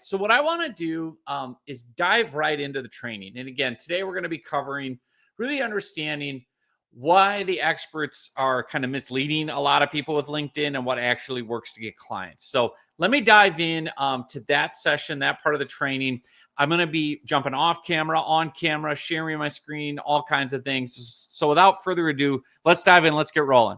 So what I want to do is dive right into the training. And again, today we're going to be covering really understanding why the experts are kind of misleading a lot of people with LinkedIn and what actually works to get clients. So let me dive in to that session, that part of the training. I'm going to be jumping off camera, on camera, sharing my screen, all kinds of things. So without further ado, let's dive in. Let's get rolling.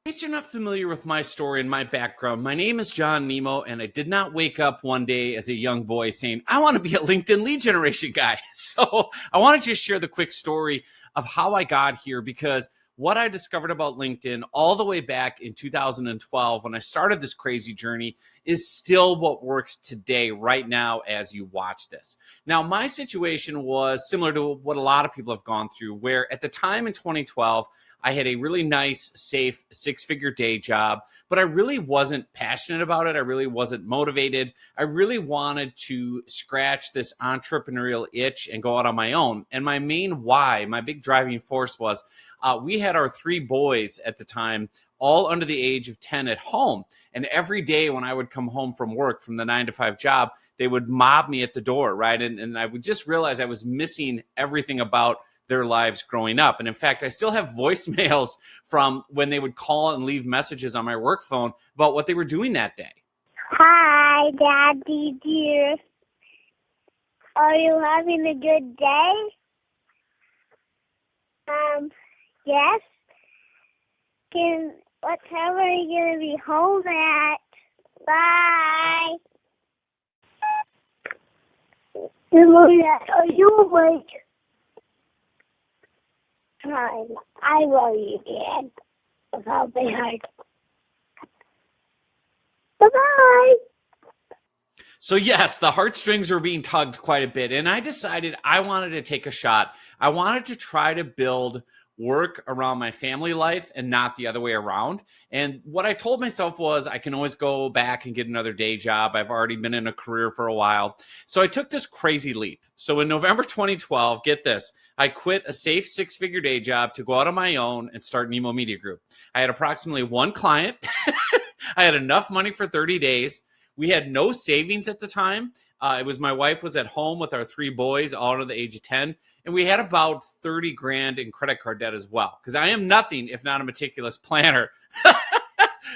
In case you're not familiar with my story and my background, my name is John Nemo, and I did not wake up one day as a young boy saying, I want to be a LinkedIn lead generation guy. So I want to just share the quick story of how I got here, because what I discovered about LinkedIn all the way back in 2012 when I started this crazy journey is still what works today, right now, as you watch this. Now, my situation was similar to what a lot of people have gone through, where at the time in 2012, I had a really nice, safe, six-figure day job, but I really wasn't passionate about it. I really wasn't motivated. I really wanted to scratch this entrepreneurial itch and go out on my own. And my main why, my big driving force was we had our three boys at the time, all under the age of 10 at home. And every day when I would come home from work, from the 9-to-5 job, they would mob me at the door, right? And I would just realize I was missing everything about their lives growing up. And in fact, I still have voicemails from when they would call and leave messages on my work phone about what they were doing that day. Hi, Daddy dear. Are you having a good day? Yes. What time are you going to be home at? Bye. Are you awake? I love you, Dad. Without my heart. Bye-bye. So yes, the heartstrings were being tugged quite a bit, and I decided I wanted to take a shot. I wanted to try to build work around my family life and not the other way around. And what I told myself was I can always go back and get another day job. I've already been in a career for a while. So I took this crazy leap. So in November 2012, get this, I quit a safe six-figure day job to go out on my own and start Nemo Media Group. I had approximately one client. I had enough money for 30 days. We had no savings at the time. My wife was at home with our three boys, all under the age of 10. And we had about 30 grand in credit card debt as well, because I am nothing if not a meticulous planner.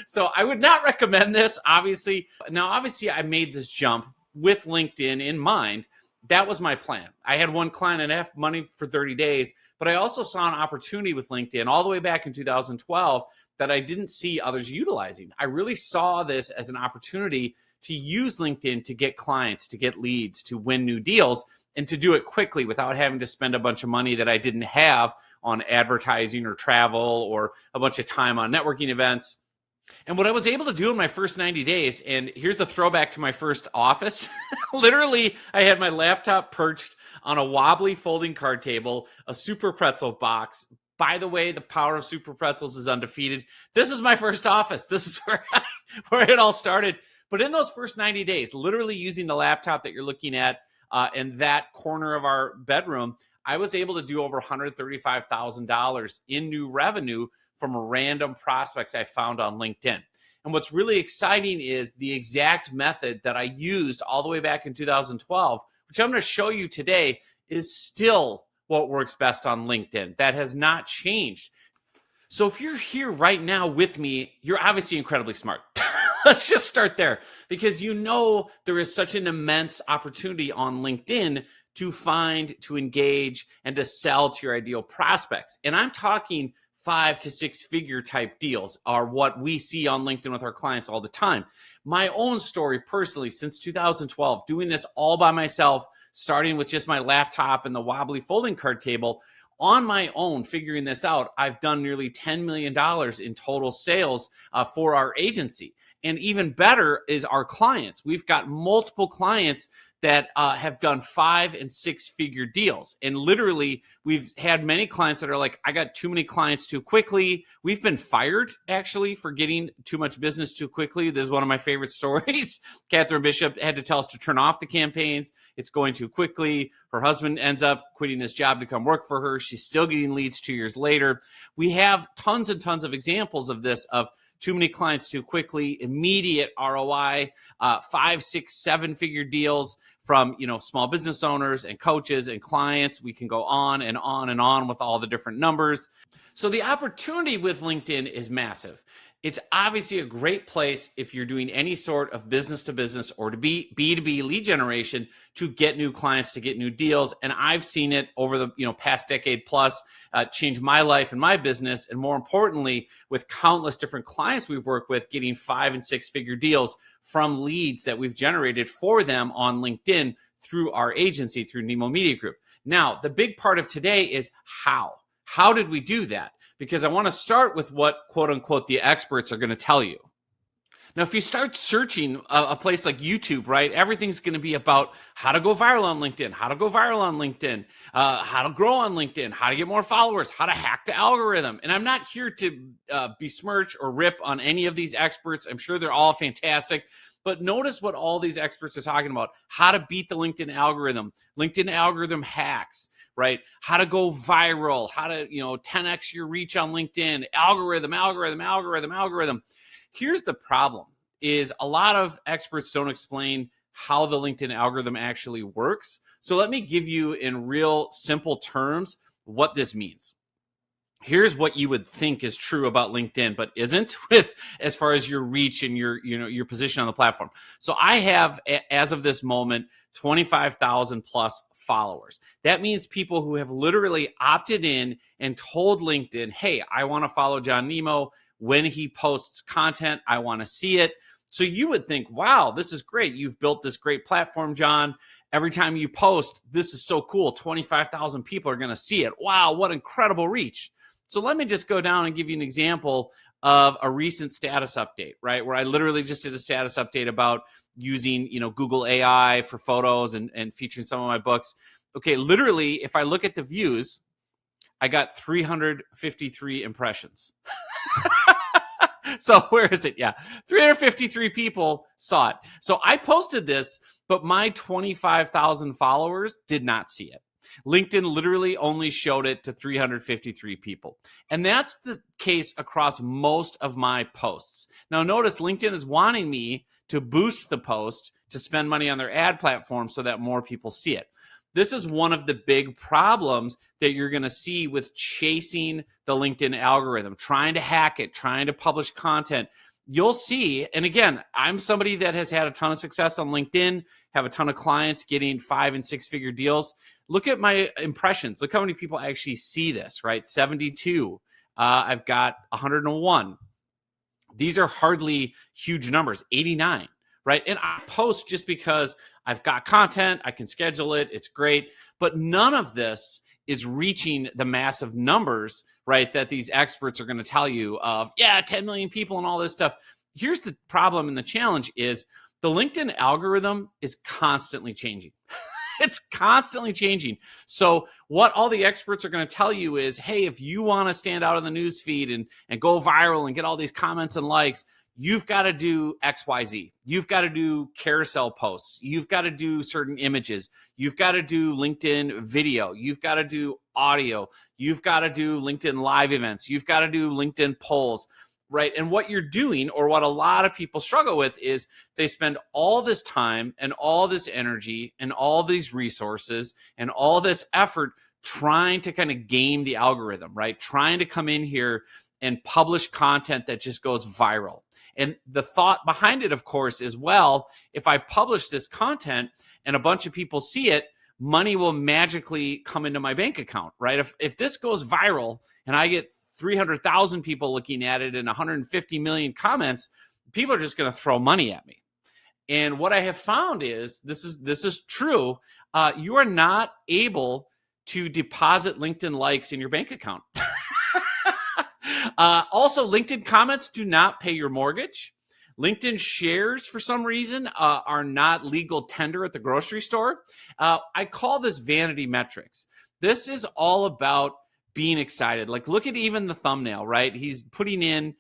So I would not recommend this, obviously. Now, obviously, I made this jump with LinkedIn in mind. That was my plan. I had one client and I have money for 30 days, but I also saw an opportunity with LinkedIn all the way back in 2012 that I didn't see others utilizing. I really saw this as an opportunity to use LinkedIn to get clients, to get leads, to win new deals, and to do it quickly without having to spend a bunch of money that I didn't have on advertising or travel or a bunch of time on networking events. And what I was able to do in my first 90 days, and here's the throwback to my first office. Literally, I had my laptop perched on a wobbly folding card table, a Super Pretzel box. By the way, the power of Super Pretzels is undefeated. This is my first office. This is where it all started. But in those first 90 days, literally using the laptop that you're looking at in that corner of our bedroom, I was able to do over $135,000 in new revenue from random prospects I found on LinkedIn. And what's really exciting is the exact method that I used all the way back in 2012, which I'm going to show you today, is still what works best on LinkedIn. That has not changed. So if you're here right now with me, you're obviously incredibly smart. Let's just start there, because you know there is such an immense opportunity on LinkedIn to find, to engage, and to sell to your ideal prospects. And I'm talking 5 to 6 figure type deals are what we see on LinkedIn with our clients all the time. My own story personally, since 2012, doing this all by myself, starting with just my laptop and the wobbly folding card table, on my own, figuring this out, I've done nearly $10 million in total sales for our agency. And even better is our clients. We've got multiple clients that have done 5 and 6 figure deals. And literally, we've had many clients that are like, I got too many clients too quickly. We've been fired, actually, for getting too much business too quickly. This is one of my favorite stories. Catherine Bishop had to tell us to turn off the campaigns. It's going too quickly. Her husband ends up quitting his job to come work for her. She's still getting leads 2 years later. We have tons and tons of examples of this, of too many clients too quickly, immediate ROI, 5, 6, 7-figure deals from, small business owners and coaches and clients. We can go on and on and on with all the different numbers. So the opportunity with LinkedIn is massive. It's obviously a great place if you're doing any sort of business to business or to B2B lead generation to get new clients, to get new deals. And I've seen it over the past decade plus change my life and my business. And more importantly, with countless different clients we've worked with, getting 5 and 6-figure deals from leads that we've generated for them on LinkedIn through our agency, through Nemo Media Group. Now, the big part of today is how. How did we do that? Because I want to start with what, quote unquote, the experts are going to tell you. Now, if you start searching a place like YouTube, right, everything's going to be about how to go viral on LinkedIn, how to go viral on LinkedIn, how to grow on LinkedIn, how to get more followers, how to hack the algorithm. And I'm not here to besmirch or rip on any of these experts. I'm sure they're all fantastic. But notice what all these experts are talking about: how to beat the LinkedIn algorithm hacks, right? How to go viral, how to, 10x your reach on LinkedIn, algorithm. Here's the problem is a lot of experts don't explain how the LinkedIn algorithm actually works. So let me give you in real simple terms what this means. Here's what you would think is true about LinkedIn, but isn't, with as far as your reach and your position on the platform. So I have, as of this moment, 25,000 plus followers. That means people who have literally opted in and told LinkedIn, hey, I want to follow John Nemo. When he posts content, I want to see it. So you would think, wow, this is great. You've built this great platform, John. Every time you post, this is so cool. 25,000 people are going to see it. Wow, what incredible reach. So let me just go down and give you an example of a recent status update, right? Where I literally just did a status update about using, Google AI for photos and featuring some of my books. Okay, literally, if I look at the views, I got 353 impressions. So where is it? Yeah, 353 people saw it. So I posted this, but my 25,000 followers did not see it. LinkedIn literally only showed it to 353 people. And that's the case across most of my posts. Now, notice LinkedIn is wanting me to boost the post to spend money on their ad platform so that more people see it. This is one of the big problems that you're going to see with chasing the LinkedIn algorithm, trying to hack it, trying to publish content. You'll see, and again, I'm somebody that has had a ton of success on LinkedIn, have a ton of clients getting 5 and 6-figure deals. Look at my impressions. Look how many people actually see this, right? 72. I've got 101. These are hardly huge numbers. 89, right? And I post just because I've got content, I can schedule it, it's great. But none of this is reaching the massive numbers, right, that these experts are going to tell you of, 10 million people and all this stuff. Here's the problem and the challenge is the LinkedIn algorithm is constantly changing. It's constantly changing. So what all the experts are going to tell you is, hey, if you want to stand out in the news feed and go viral and get all these comments and likes, you've got to do XYZ. You've got to do carousel posts. You've got to do certain images. You've got to do LinkedIn video. You've got to do audio. You've got to do LinkedIn live events. You've got to do LinkedIn polls, right? And what you're doing, or what a lot of people struggle with, is they spend all this time and all this energy and all these resources and all this effort trying to kind of game the algorithm, right? Trying to come in here and publish content that just goes viral. And the thought behind it, of course, is, well, if I publish this content and a bunch of people see it, money will magically come into my bank account, right? If this goes viral and I get 300,000 people looking at it and 150 million comments, people are just going to throw money at me. And what I have found is, this is true, you are not able to deposit LinkedIn likes in your bank account. Also, LinkedIn comments do not pay your mortgage. LinkedIn shares, for some reason, are not legal tender at the grocery store. I call this vanity metrics. This is all about being excited. Like, look at even the thumbnail, right? He's putting in,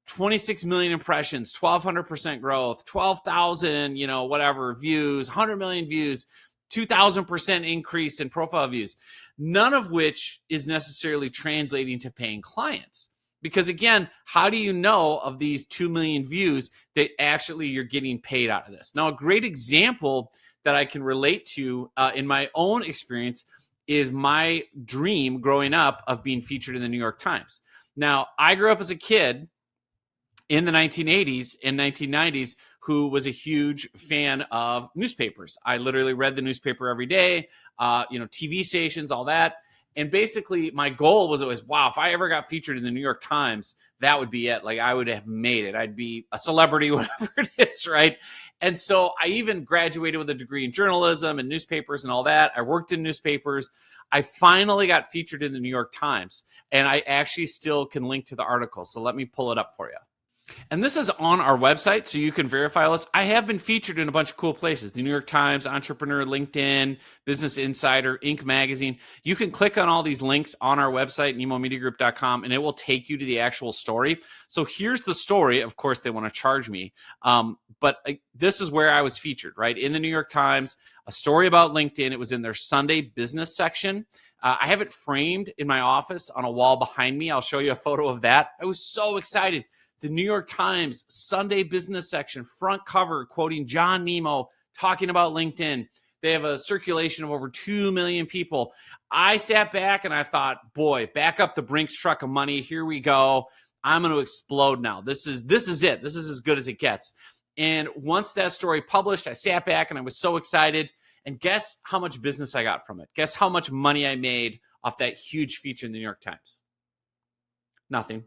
26 million impressions, 1,200% growth, 12,000, whatever views, 100 million views, 2,000% increase in profile views, none of which is necessarily translating to paying clients. Because again, how do you know of these 2 million views that actually you're getting paid out of this? Now, a great example that I can relate to in my own experience is my dream growing up of being featured in the New York Times. Now, I grew up as a kid in the 1980s and 1990s who was a huge fan of newspapers. I literally read the newspaper every day, TV stations, all that. And basically my goal was always, wow, if I ever got featured in the New York Times, that would be it. Like I would have made it. I'd be a celebrity, whatever it is, right? And so I even graduated with a degree in journalism and newspapers and all that. I worked in newspapers. I finally got featured in the New York Times, and I actually still can link to the article. So let me pull it up for you. And this is on our website, so you can verify this. I have been featured in a bunch of cool places. The New York Times, Entrepreneur, LinkedIn, Business Insider, Inc. Magazine. You can click on all these links on our website, nemomediagroup.com, and it will take you to the actual story. So here's the story. Of course, they want to charge me. But this is where I was featured, right? In the New York Times, a story about LinkedIn. It was in their Sunday business section. I have it framed in my office on a wall behind me. I'll show you a photo of that. I was so excited. The New York Times Sunday business section, front cover, quoting John Nemo, talking about LinkedIn. They have a circulation of over 2 million people. I sat back and I thought, boy, back up the Brinks truck of money. Here we go. I'm going to explode now. This is it. This is as good as it gets. And once that story published, I sat back and I was so excited. And guess how much business I got from it? Guess how much money I made off that huge feature in the New York Times? Nothing.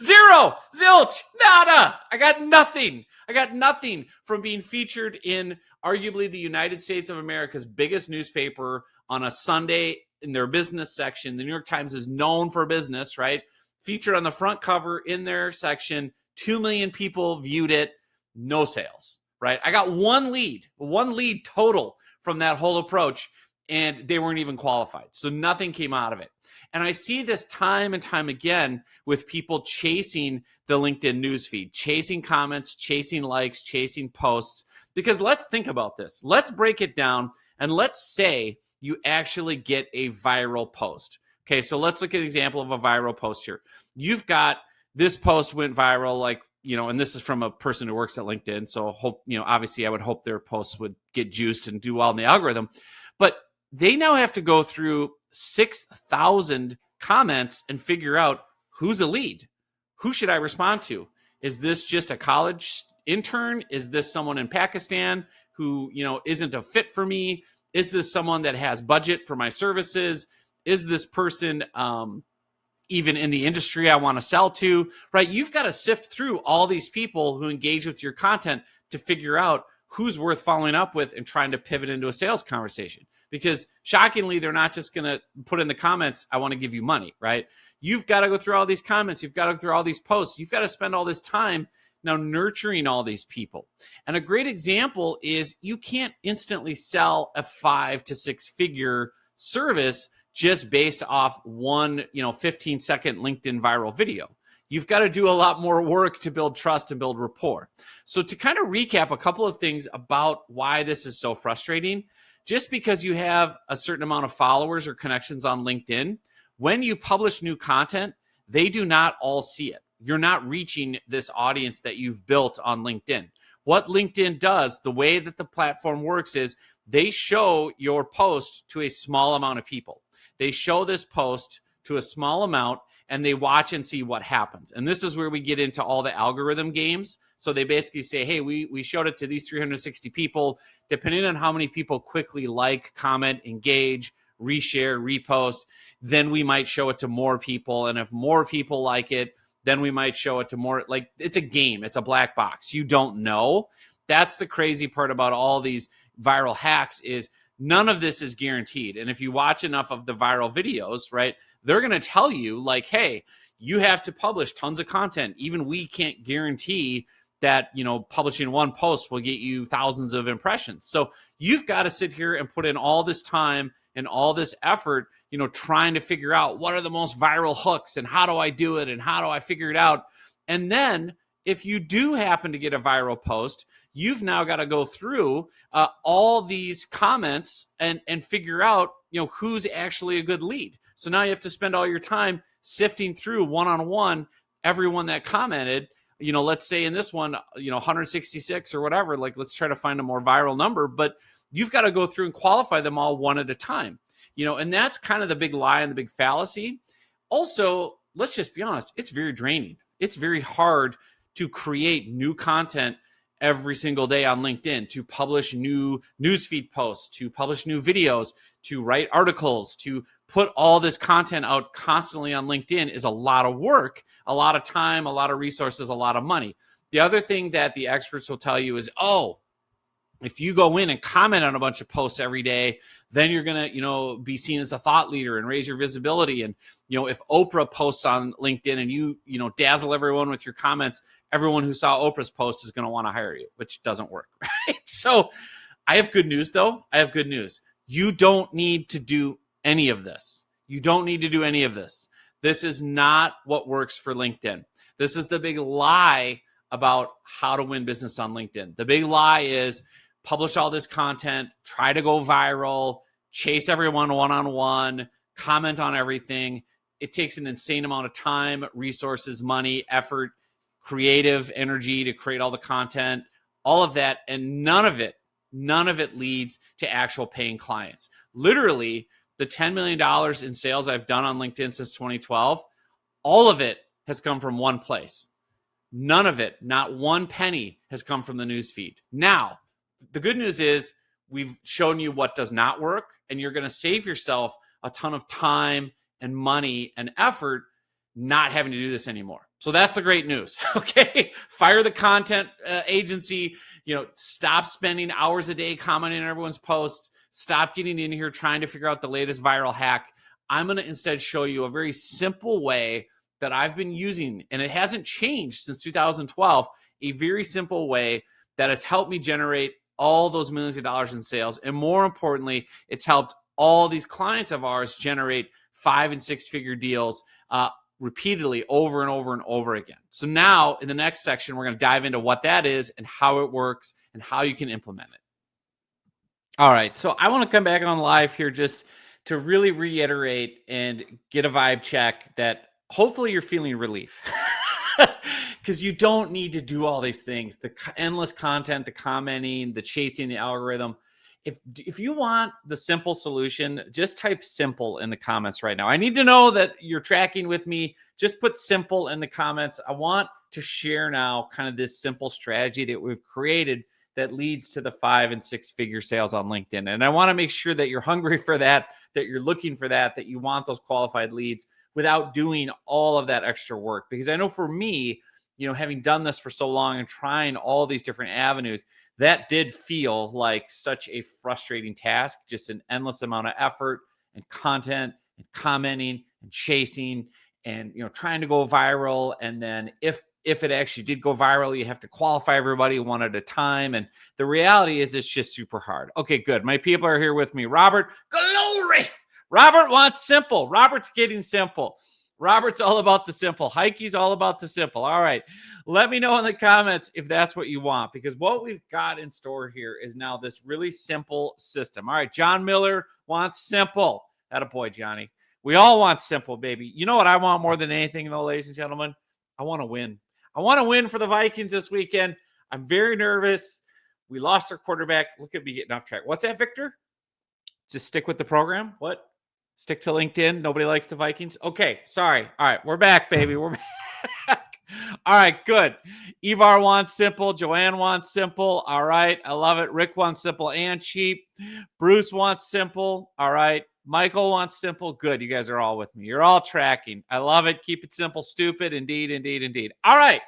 Zero, zilch, nada. I got nothing. I got nothing from being featured in arguably the United States of America's biggest newspaper on a Sunday in their business section. The New York Times is known for business, right? Featured on the front cover in their section. 2 million people viewed it. No sales, right? I got one lead total from that whole approach, and they weren't even qualified. So nothing came out of it. And I see this time and time again with people chasing the LinkedIn newsfeed, chasing comments, chasing likes, chasing posts. Because let's think about this. Let's break it down and let's say you actually get a viral post. Okay, so let's look at an example of a viral post here. You've got this post went viral, and this is from a person who works at LinkedIn. So obviously I would hope their posts would get juiced and do well in the algorithm. But they now have to go through 6,000 comments and figure out who's a lead. Who should I respond to? Is this just a college intern? Is this someone in Pakistan who, isn't a fit for me? Is this someone that has budget for my services? Is this person even in the industry I want to sell to, right? You've got to sift through all these people who engage with your content to figure out who's worth following up with and trying to pivot into a sales conversation. Because shockingly, they're not just going to put in the comments, I want to give you money, right? You've got to go through all these comments. You've got to go through all these posts. You've got to spend all this time now nurturing all these people. And a great example is you can't instantly sell a 5 to 6 figure service just based off one, 15-second LinkedIn viral video. You've got to do a lot more work to build trust and build rapport. So to kind of recap a couple of things about why this is so frustrating, just because you have a certain amount of followers or connections on LinkedIn, when you publish new content, they do not all see it. You're not reaching this audience that you've built on LinkedIn. What LinkedIn does, the way that the platform works is they show your post to a small amount of people. They show this post to a small amount and they watch and see what happens. And this is where we get into all the algorithm games. So they basically say, hey, we showed it to these 360 people. Depending on how many people quickly like, comment, engage, reshare, repost, then we might show it to more people. And if more people like it, then we might show it to more. Like, it's a game. It's a black box. You don't know. That's the crazy part about all these viral hacks is none of this is guaranteed. And if you watch enough of the viral videos, right, they're going to tell you like, hey, you have to publish tons of content. Even we can't guarantee that, publishing one post will get you thousands of impressions. So you've got to sit here and put in all this time and all this effort, trying to figure out what are the most viral hooks and how do I do it and how do I figure it out. And then if you do happen to get a viral post, you've now got to go through all these comments and figure out, who's actually a good lead. So now you have to spend all your time sifting through one-on-one everyone that commented. Let's say in this one, 166 or whatever, like let's try to find a more viral number, but you've got to go through and qualify them all one at a time, and that's kind of the big lie and the big fallacy. Also, let's just be honest, it's very draining. It's very hard to create new content every single day on LinkedIn, to publish new newsfeed posts, to publish new videos, to write articles, to put all this content out constantly on LinkedIn is a lot of work, a lot of time, a lot of resources, a lot of money. The other thing that the experts will tell you is, if you go in and comment on a bunch of posts every day, then you're going to, be seen as a thought leader and raise your visibility. And, if Oprah posts on LinkedIn and you dazzle everyone with your comments, everyone who saw Oprah's post is going to want to hire you, which doesn't work, right? So I have good news, though. I have good news. You don't need to do any of this. You don't need to do any of this. This is not what works for LinkedIn. This is the big lie about how to win business on LinkedIn. The big lie is publish all this content, try to go viral, chase everyone one-on-one, comment on everything. It takes an insane amount of time, resources, money, effort, creative energy to create all the content, all of that. And none of it leads to actual paying clients. Literally, the $10 million in sales I've done on LinkedIn since 2012, all of it has come from one place. None of it, not one penny, has come from the newsfeed. Now, the good news is we've shown you what does not work, and you're going to save yourself a ton of time and money and effort not having to do this anymore. So that's the great news. Okay. Fire the content agency, stop spending hours a day commenting on everyone's posts. Stop getting in here trying to figure out the latest viral hack. I'm going to instead show you a very simple way that I've been using, and it hasn't changed since 2012, a very simple way that has helped me generate all those millions of dollars in sales. And more importantly, it's helped all these clients of ours generate 5 and 6 figure deals repeatedly over and over and over again. So now in the next section, we're going to dive into what that is and how it works and how you can implement it. All right. So I want to come back on live here just to really reiterate and get a vibe check that hopefully you're feeling relief. Because you don't need to do all these things, the endless content, the commenting, the chasing the algorithm. If you want the simple solution, just type simple in the comments right now. I need to know that you're tracking with me. Just put simple in the comments. I want to share now kind of this simple strategy that we've created that leads to the 5 and 6 figure sales on LinkedIn. And I want to make sure that you're hungry for that you're looking for that you want those qualified leads without doing all of that extra work. Because I know for me, having done this for so long and trying all these different avenues, that did feel like such a frustrating task, just an endless amount of effort and content and commenting and chasing and, trying to go viral. And then if it actually did go viral, you have to qualify everybody one at a time. And the reality is it's just super hard. Okay, good. My people are here with me. Robert, glory. Robert wants simple. Robert's getting simple. Robert's all about the simple. Heike's all about the simple. All right. Let me know in the comments if that's what you want, because what we've got in store here is now this really simple system. All right. John Miller wants simple. Attaboy, Johnny. We all want simple, baby. You know what I want more than anything, though, ladies and gentlemen? I want to win. I want to win for the Vikings this weekend. I'm very nervous. We lost our quarterback. Look at me getting off track. What's that, Victor? Just stick with the program? What? Stick to LinkedIn. Nobody likes the Vikings. Okay, sorry. All right, we're back, baby. We're back. All right, good. Evar wants simple. Joanne wants simple. All right, I love it. Rick wants simple and cheap. Bruce wants simple. All right. Michael wants simple. Good. You guys are all with me. You're all tracking. I love it. Keep it simple. Stupid. Indeed, indeed, indeed. All right.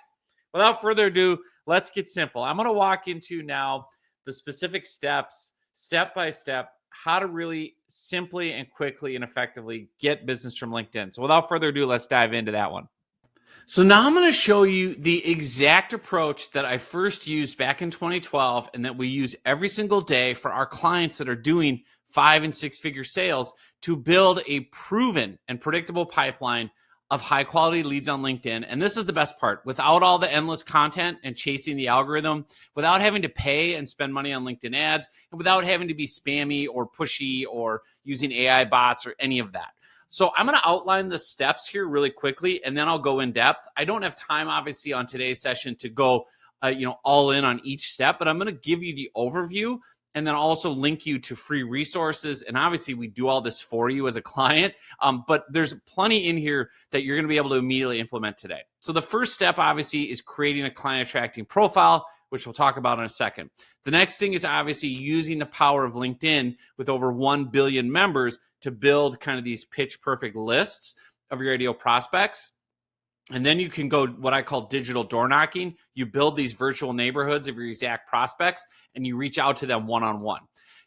Without further ado, let's get simple. I'm going to walk into now the specific steps, step by step, how to really simply and quickly and effectively get business from LinkedIn. So without further ado, let's dive into that one. So now I'm going to show you the exact approach that I first used back in 2012 and that we use every single day for our clients that are doing 5 and 6 figure sales to build a proven and predictable pipeline of high quality leads on LinkedIn. And this is the best part: without all the endless content and chasing the algorithm, without having to pay and spend money on LinkedIn ads, and without having to be spammy or pushy or using AI bots or any of that. So I'm going to outline the steps here really quickly, and then I'll go in depth. I don't have time, obviously, on today's session to go, all in on each step, but I'm going to give you the overview and then also link you to free resources. And obviously, we do all this for you as a client, but there's plenty in here that you're going to be able to immediately implement today. So the first step, obviously, is creating a client attracting profile, which we'll talk about in a second. The next thing is obviously using the power of LinkedIn with over 1 billion members to build kind of these pitch perfect lists of your ideal prospects. And then you can go what I call digital door knocking. You build these virtual neighborhoods of your exact prospects and you reach out to them one-on-one.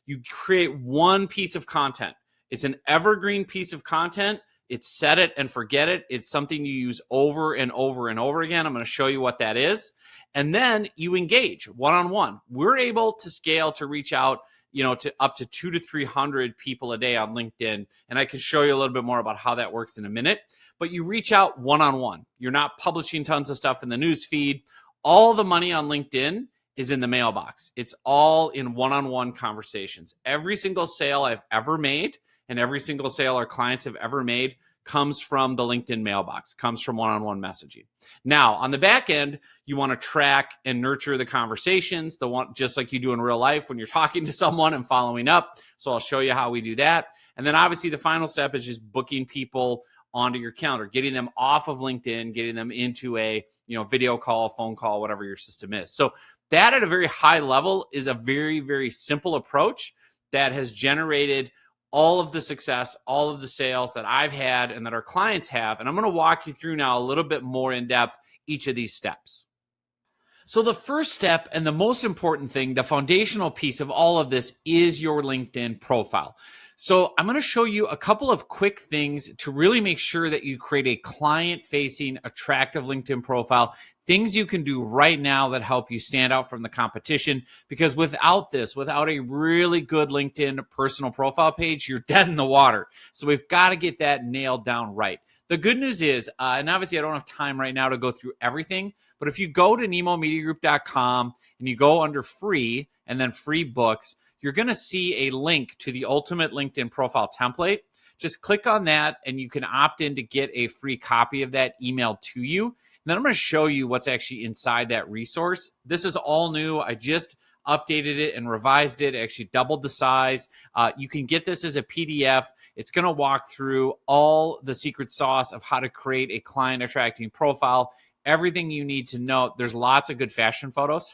You create one piece of content. It's an evergreen piece of content. It's set it and forget it. It's something you use over and over and over again. I'm going to show you what that is. And then you engage one-on-one. We're able to scale to reach out, to up to 200 to 300 people a day on LinkedIn. And I can show you a little bit more about how that works in a minute. But you reach out one-on-one. You're not publishing tons of stuff in the news feed. All the money on LinkedIn is in the mailbox. It's all in one-on-one conversations. Every single sale I've ever made and every single sale our clients have ever made comes from the LinkedIn mailbox, comes from one-on-one messaging. Now, on the back end, you want to track and nurture the conversations, just like you do in real life when you're talking to someone and following up. So I'll show you how we do that. And then obviously the final step is just booking people onto your calendar, getting them off of LinkedIn, getting them into a video call, phone call, whatever your system is. So that at a very high level is a very, very simple approach that has generated all of the success, all of the sales that I've had and that our clients have. And I'm going to walk you through now a little bit more in depth each of these steps. So the first step and the most important thing, the foundational piece of all of this is your LinkedIn profile. So I'm going to show you a couple of quick things to really make sure that you create a client-facing, attractive LinkedIn profile, things you can do right now that help you stand out from the competition. Because without a really good LinkedIn personal profile page, you're dead in the water. So we've got to get that nailed down right. The good news is, and obviously I don't have time right now to go through everything, but if you go to nemomediagroup.com and you go under free and then free books, you're going to see a link to the ultimate LinkedIn profile template. Just click on that and you can opt in to get a free copy of that emailed to you. And then I'm going to show you what's actually inside that resource. This is all new. I just updated it and revised it, actually doubled the size. You can get this as a PDF. It's going to walk through all the secret sauce of how to create a client attracting profile, everything you need to know. There's lots of good fashion photos.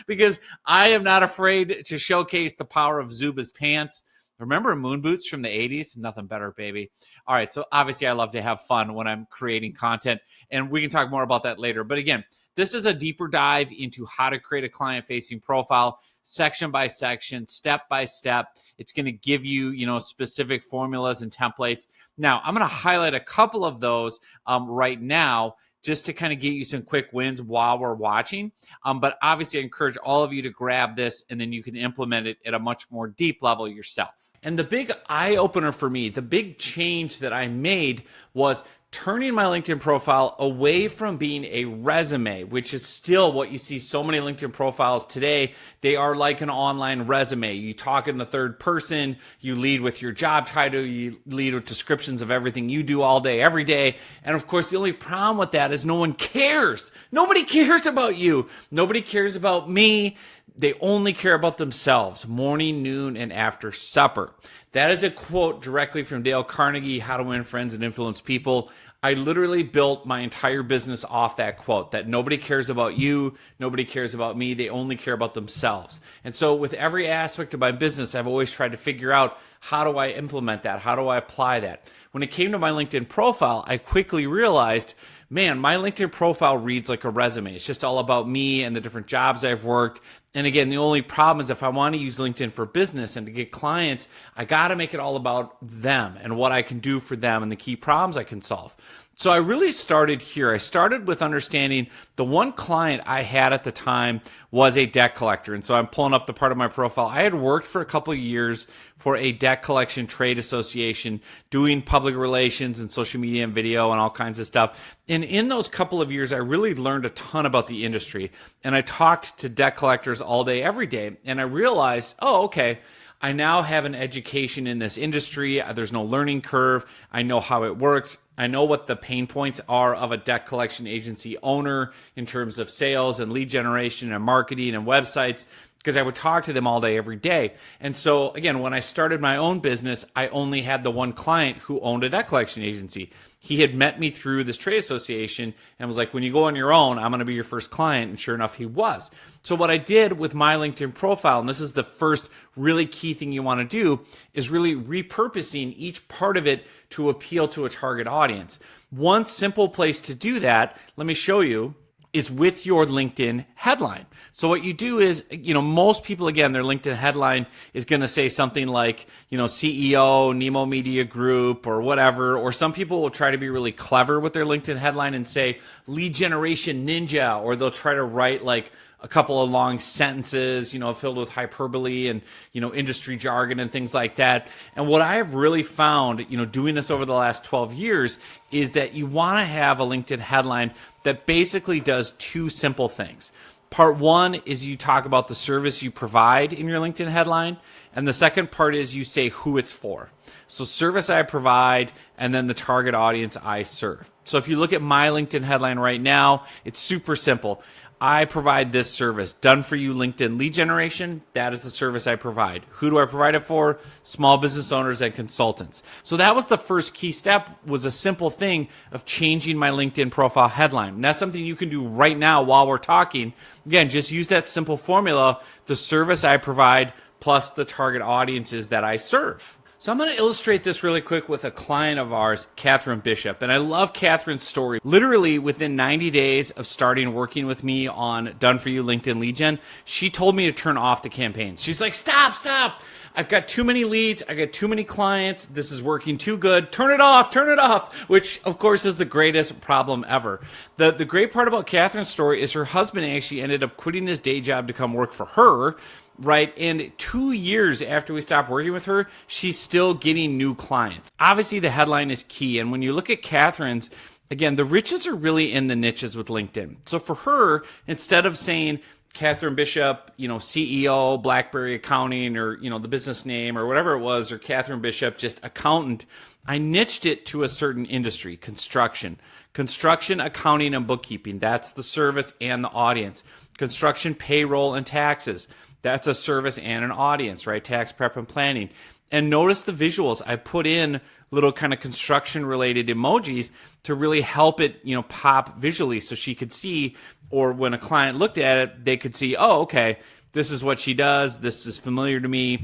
Because I am not afraid to showcase the power of Zuba's pants. Remember moon boots from the 80s? Nothing better, baby. All right, so obviously I love to have fun when I'm creating content, and we can talk more about that later. But again, this is a deeper dive into how to create a client-facing profile, section by section, step by step. It's going to give you, specific formulas and templates. Now, I'm going to highlight a couple of those right now, just to kind of get you some quick wins while we're watching. But obviously, I encourage all of you to grab this, and then you can implement it at a much more deep level yourself. And the big eye-opener for me, the big change that I made was turning my LinkedIn profile away from being a resume, which is still what you see so many LinkedIn profiles today. They are like an online resume. You talk in the third person, you lead with your job title, you lead with descriptions of everything you do all day, every day. And of course, the only problem with that is no one cares. Nobody cares about you. Nobody cares about me. They only care about themselves, morning, noon, and after supper. That is a quote directly from Dale Carnegie, How to Win Friends and Influence People. I literally built my entire business off that quote, that nobody cares about you, nobody cares about me, they only care about themselves. And so with every aspect of my business, I've always tried to figure out, how do I implement that? How do I apply that? When it came to my LinkedIn profile, I quickly realized, man, my LinkedIn profile reads like a resume. It's just all about me and the different jobs I've worked. And again, the only problem is if I want to use LinkedIn for business and to get clients, I got to make it all about them and what I can do for them and the key problems I can solve. So I really started here. I started with understanding the one client I had at the time was a debt collector. And so I'm pulling up the part of my profile. I had worked for a couple of years for a debt collection trade association, doing public relations and social media and video and all kinds of stuff. And in those couple of years, I really learned a ton about the industry. And I talked to debt collectors all day, every day. And I realized, oh, okay, I now have an education in this industry. There's no learning curve. I know how it works. I know what the pain points are of a debt collection agency owner in terms of sales and lead generation and marketing and websites, because I would talk to them all day, every day. And so again, when I started my own business, I only had the one client who owned a debt collection agency. He had met me through this trade association and was like, when you go on your own, I'm going to be your first client. And sure enough, he was. So what I did with my LinkedIn profile, and this is the first really key thing you want to do, is really repurposing each part of it to appeal to a target audience. One simple place to do that, let me show you, is with your LinkedIn headline. So what you do is, most people, again, their LinkedIn headline is going to say something like, CEO, Nemo Media Group, or whatever. Or some people will try to be really clever with their LinkedIn headline and say lead generation ninja, or they'll try to write like a couple of long sentences, filled with hyperbole and, industry jargon and things like that. And what I have really found, doing this over the last 12 years, is that you want to have a LinkedIn headline that basically does two simple things. Part one is you talk about the service you provide in your LinkedIn headline. And the second part is you say who it's for. So service I provide, and then the target audience I serve. So if you look at my LinkedIn headline right now, it's super simple. I provide this service, done for you LinkedIn lead generation. That is the service I provide. Who do I provide it for? Small business owners and consultants. So that was the first key step, was a simple thing of changing my LinkedIn profile headline. And that's something you can do right now while we're talking. Again, just use that simple formula, the service I provide plus the target audiences that I serve. So I'm going to illustrate this really quick with a client of ours, Catherine Bishop. And I love Catherine's story. Literally within 90 days of starting working with me on Done For You LinkedIn Lead Gen, she told me to turn off the campaigns. She's like, stop. I've got too many leads. I got too many clients. This is working too good. Turn it off, which of course is the greatest problem ever. The great part about Catherine's story is her husband actually ended up quitting his day job to come work for her. Right. And 2 years after we stopped working with her, she's still getting new clients. Obviously, the headline is key. And when you look at Catherine's, again, the riches are really in the niches with LinkedIn. So for her, instead of saying Catherine Bishop, CEO, BlackBerry Accounting, or, the business name or whatever it was, or Catherine Bishop, just accountant, I niched it to a certain industry, construction, accounting, and bookkeeping. That's the service and the audience. Construction, payroll, and taxes. That's a service and an audience, right? Tax prep and planning. And notice the visuals. I put in little kind of construction related emojis to really help it, pop visually so she could see, or when a client looked at it, they could see, oh, okay, this is what she does. This is familiar to me.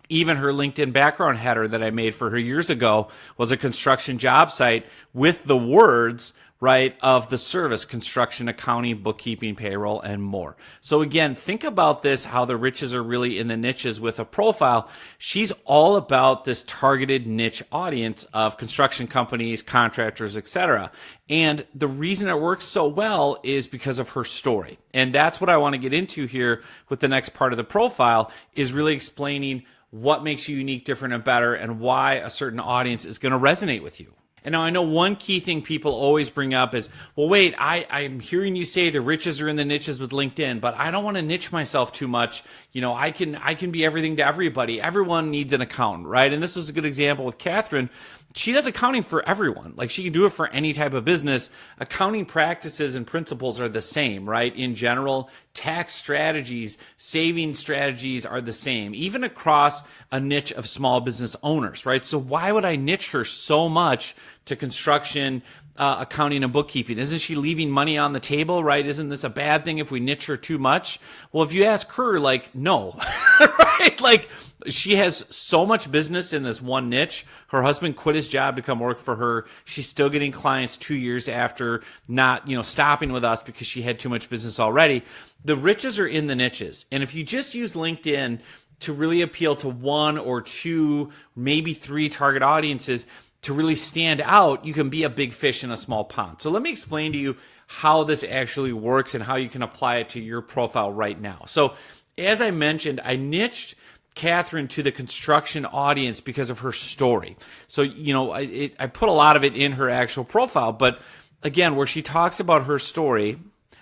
Even her LinkedIn background header that I made for her years ago was a construction job site with the words, right, of the service: construction, accounting, bookkeeping, payroll, and more. So again, think about this, how the riches are really in the niches with a profile. She's all about this targeted niche audience of construction companies, contractors, etc. And the reason it works so well is because of her story. And that's what I want to get into here with the next part of the profile, is really explaining what makes you unique, different, and better, and why a certain audience is going to resonate with you. And now I know one key thing people always bring up is, well, wait, I'm hearing you say the riches are in the niches with LinkedIn, but I don't want to niche myself too much. I can be everything to everybody. Everyone needs an accountant, right? And this is a good example with Catherine. She does accounting for everyone. Like, she can do it for any type of business. Accounting practices and principles are the same, right? In general, tax strategies, saving strategies are the same, even across a niche of small business owners, right? So why would I niche her so much to construction, accounting, and bookkeeping? Isn't she leaving money on the table, right? Isn't this a bad thing if we niche her too much? Well, if you ask her, no, right? Like, she has so much business in this one niche. Her husband quit his job to come work for her. She's still getting clients 2 years after not, stopping with us because she had too much business already. The riches are in the niches. And if you just use LinkedIn to really appeal to one or two, maybe three target audiences, to really stand out, you can be a big fish in a small pond. So let me explain to you how this actually works and how you can apply it to your profile right now. So as I mentioned, I niched Catherine to the construction audience because of her story. So, I put a lot of it in her actual profile, but again, where she talks about her story,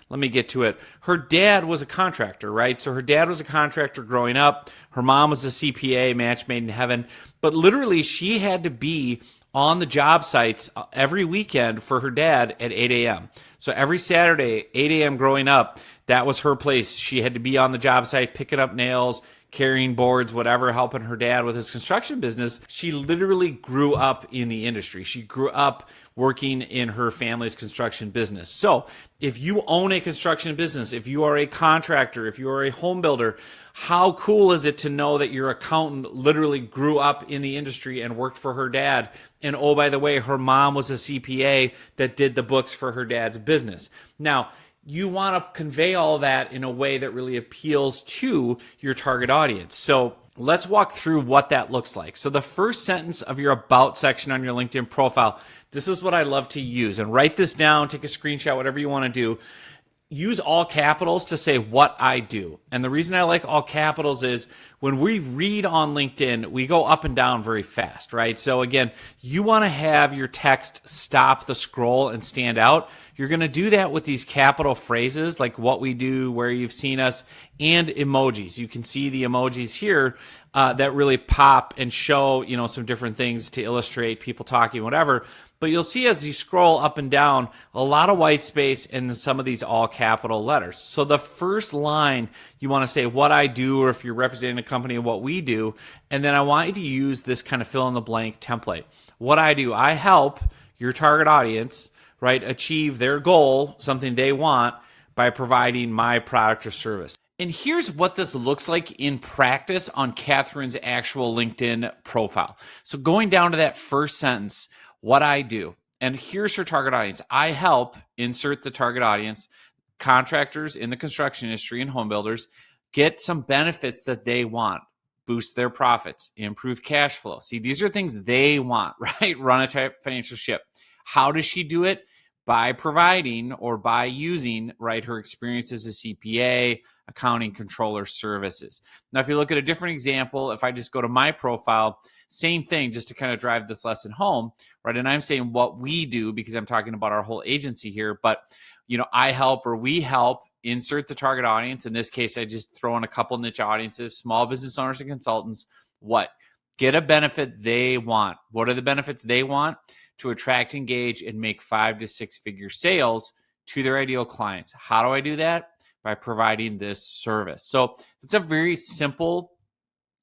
let me get to it. Her dad was a contractor, right? So her dad was a contractor growing up. Her mom was a CPA, match made in heaven. But literally, she had to be on the job sites every weekend for her dad at 8 a.m. So every Saturday, 8 a.m. growing up, that was her place. She had to be on the job site, picking up nails, carrying boards, whatever, helping her dad with his construction business. She literally grew up in the industry. She grew up working in her family's construction business. So if you own a construction business, if you are a contractor, if you are a home builder, how cool is it to know that your accountant literally grew up in the industry and worked for her dad? And oh, by the way, her mom was a CPA that did the books for her dad's business. Now, you want to convey all that in a way that really appeals to your target audience. So let's walk through what that looks like. So the first sentence of your about section on your LinkedIn profile, this is what I love to use. And write this down, take a screenshot, whatever you want to do. Use all capitals to say what I do. And the reason I like all capitals is when we read on LinkedIn, we go up and down very fast, right? So again, you want to have your text stop the scroll and stand out. You're going to do that with these capital phrases like what we do, where you've seen us, and emojis. You can see the emojis here that really pop and show, some different things to illustrate people talking, whatever. But you'll see as you scroll up and down, a lot of white space in some of these all capital letters. So the first line, you want to say what I do, or if you're representing a company, what we do. And then I want you to use this kind of fill in the blank template. What I do, I help your target audience, right, achieve their goal, something they want, by providing my product or service. And here's what this looks like in practice on Catherine's actual LinkedIn profile. So going down to that first sentence, what I do, and here's her target audience. I help, insert the target audience, contractors in the construction industry and home builders get some benefits that they want. Boost their profits, improve cash flow. See, these are things they want, right? Run a tight financial ship. How does she do it? By providing or by using, right, her experience as a CPA, accounting controller services. Now, if you look at a different example, if I just go to my profile, same thing, just to kind of drive this lesson home, right? And I'm saying what we do because I'm talking about our whole agency here, but I help or we help, insert the target audience. In this case, I just throw in a couple niche audiences, small business owners and consultants. What? Get a benefit they want. What are the benefits they want? To attract, engage, and make 5 to 6 figure sales to their ideal clients. How do I do that? By providing this service. So it's a very simple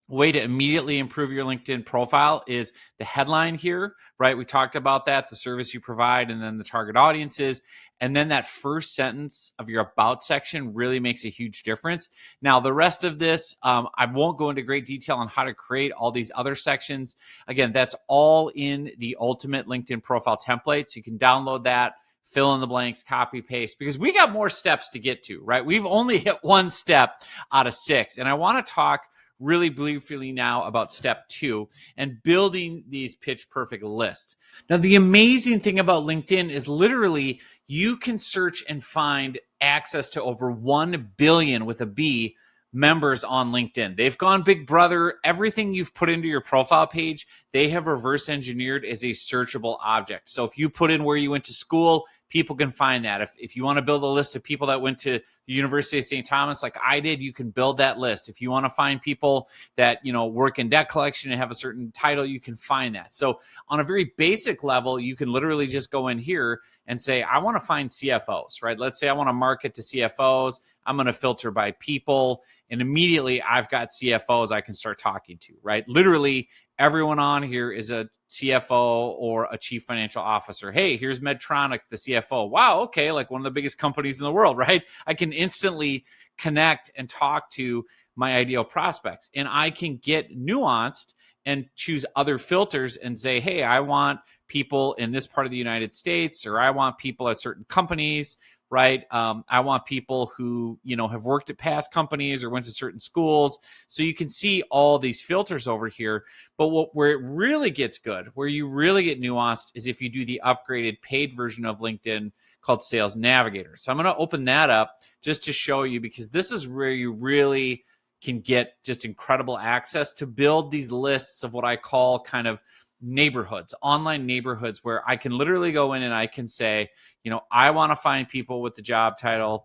way to immediately improve your LinkedIn profile is the headline here, right? We talked about that, the service you provide, and then the target audiences. And then that first sentence of your about section really makes a huge difference. Now, the rest of this, I won't go into great detail on how to create all these other sections. Again, that's all in the ultimate LinkedIn profile template. So you can download that, fill in the blanks, copy, paste, because we got more steps to get to, right? We've only hit one step out of 6. And I want to talk really briefly now about step 2 and building these pitch perfect lists. Now, the amazing thing about LinkedIn is literally you can search and find access to over 1 billion with a B members on LinkedIn. They've gone big brother. Everything you've put into your profile page, they have reverse engineered as a searchable object. So if you put in where you went to school, people can find that. If you want to build a list of people that went to the University of St. Thomas like I did, you can build that list. If you want to find people that, work in debt collection and have a certain title, you can find that. So on a very basic level, you can literally just go in here and say, I want to find CFOs, right? Let's say I want to market to CFOs. I'm going to filter by people, and immediately I've got CFOs I can start talking to, right? Literally everyone on here is a CFO or a chief financial officer. Hey, here's Medtronic, the CFO. Wow, okay, like one of the biggest companies in the world, right? I can instantly connect and talk to my ideal prospects, and I can get nuanced and choose other filters and say, hey, I want people in this part of the United States, or I want people at certain companies, right? I want people who, have worked at past companies or went to certain schools. So you can see all these filters over here. But where it really gets good, where you really get nuanced, is if you do the upgraded paid version of LinkedIn called Sales Navigator. So I'm going to open that up just to show you, because this is where you really can get just incredible access to build these lists of what I call kind of neighborhoods, online neighborhoods, where I can literally go in and I can say, I want to find people with the job title,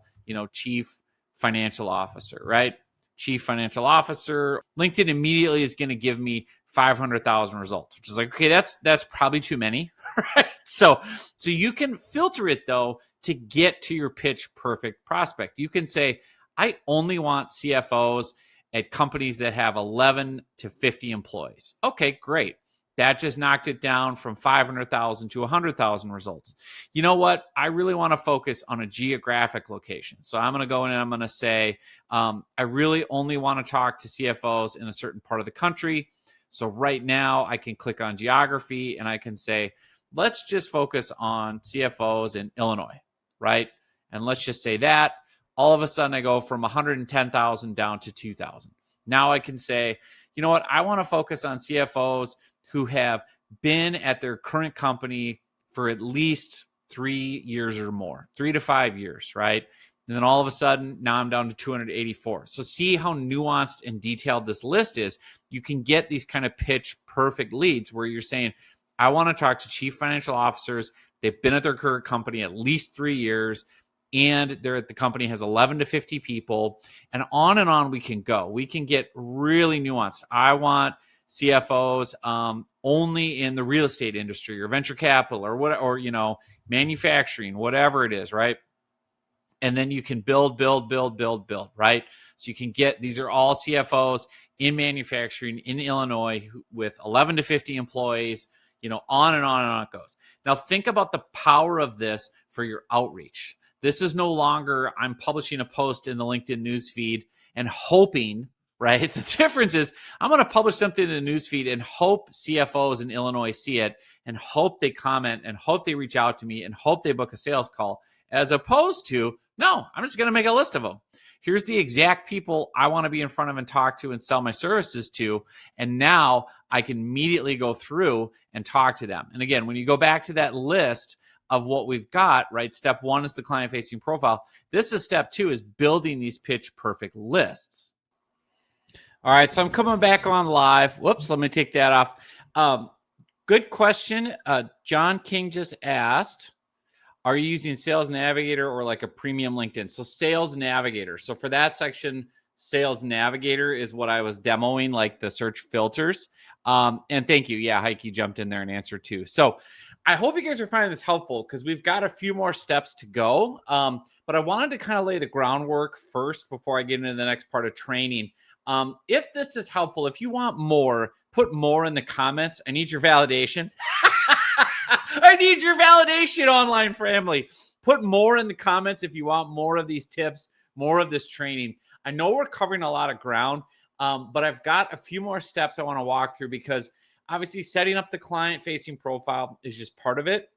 chief financial officer, right? Chief financial officer. LinkedIn immediately is going to give me 500,000 results, which is like, okay, that's probably too many, right? So you can filter it though to get to your pitch perfect prospect. You can say, I only want CFOs at companies that have 11 to 50 employees. Okay, great. That just knocked it down from 500,000 to 100,000 results. You know what? I really want to focus on a geographic location. So I'm going to go in and I'm going to say, I really only want to talk to CFOs in a certain part of the country. So right now I can click on geography and I can say, let's just focus on CFOs in Illinois, right? And let's just say that. All of a sudden I go from 110,000 down to 2,000. Now I can say, you know what? I want to focus on CFOs who have been at their current company for at least 3 years or more, 3 to 5 years, right? And then all of a sudden, now I'm down to 284. So see how nuanced and detailed this list is. You can get these kind of pitch perfect leads where you're saying, I want to talk to chief financial officers. They've been at their current company at least 3 years, and the company has 11 to 50 people, and on we can go. We can get really nuanced. I want CFOs only in the real estate industry or venture capital or what, or manufacturing, whatever it is, right? And then you can build, right? So you can get, these are all CFOs in manufacturing in Illinois with 11 to 50 employees, on and on it goes. Now think about the power of this for your outreach. This is no longer, I'm publishing a post in the LinkedIn newsfeed and hoping, right? The difference is I'm going to publish something in the newsfeed and hope CFOs in Illinois see it and hope they comment and hope they reach out to me and hope they book a sales call, as opposed to, no, I'm just going to make a list of them. Here's the exact people I want to be in front of and talk to and sell my services to. And now I can immediately go through and talk to them. And again, when you go back to that list of what we've got, right? Step 1 is the client-facing profile. This is step 2, is building these pitch perfect lists. All right, so I'm coming back on live. Whoops, let me take that off. Good question. John King just asked, are you using Sales Navigator or like a premium LinkedIn? So Sales Navigator. So for that section, Sales Navigator is what I was demoing, like the search filters. And thank you. Yeah, Heike jumped in there and answered too. So I hope you guys are finding this helpful, because we've got a few more steps to go. But I wanted to kind of lay the groundwork first before I get into the next part of training. If this is helpful, if you want more, put more in the comments. I need your validation. I need your validation, online family. Put more in the comments if you want more of these tips, more of this training. I know we're covering a lot of ground, but I've got a few more steps I want to walk through, because obviously setting up the client-facing profile is just part of it.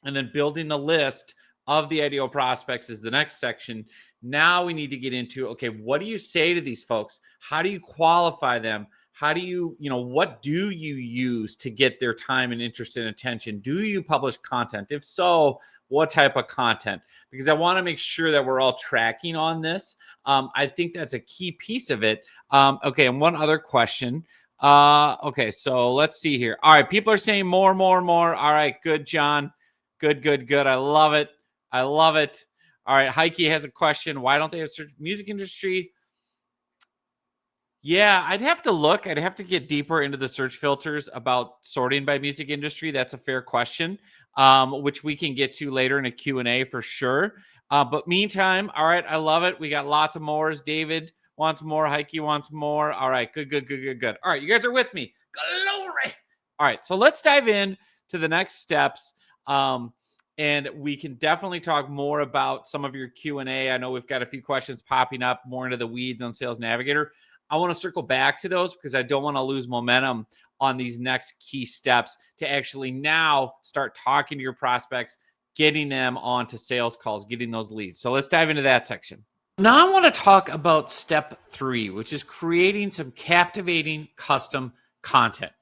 And then building the list of the ideal prospects is the next section. Now we need to get into, okay, what do you say to these folks? How do you qualify them? How do you, what do you use to get their time and interest and attention? Do you publish content? If so, what type of content? Because I want to make sure that we're all tracking on this. I think that's a key piece of it. Okay, and one other question. Okay, so let's see here. All right, people are saying more. All right, good, John. Good. I love it. All right, Heike has a question. Why don't they have search music industry? Yeah, I'd have to look. I'd have to get deeper into the search filters about sorting by music industry. That's a fair question, which we can get to later in a Q&A for sure. But meantime, all right, I love it. We got lots of mores. David wants more. Heike wants more. All right, good. All right, you guys are with me. Glory. All right, so let's dive in to the next steps. And we can definitely talk more about some of your Q&A. I know we've got a few questions popping up more into the weeds on Sales Navigator. I want to circle back to those because I don't want to lose momentum on these next key steps to actually now start talking to your prospects, getting them onto sales calls, getting those leads. So let's dive into that section. Now I want to talk about step 3, which is creating some captivating custom content.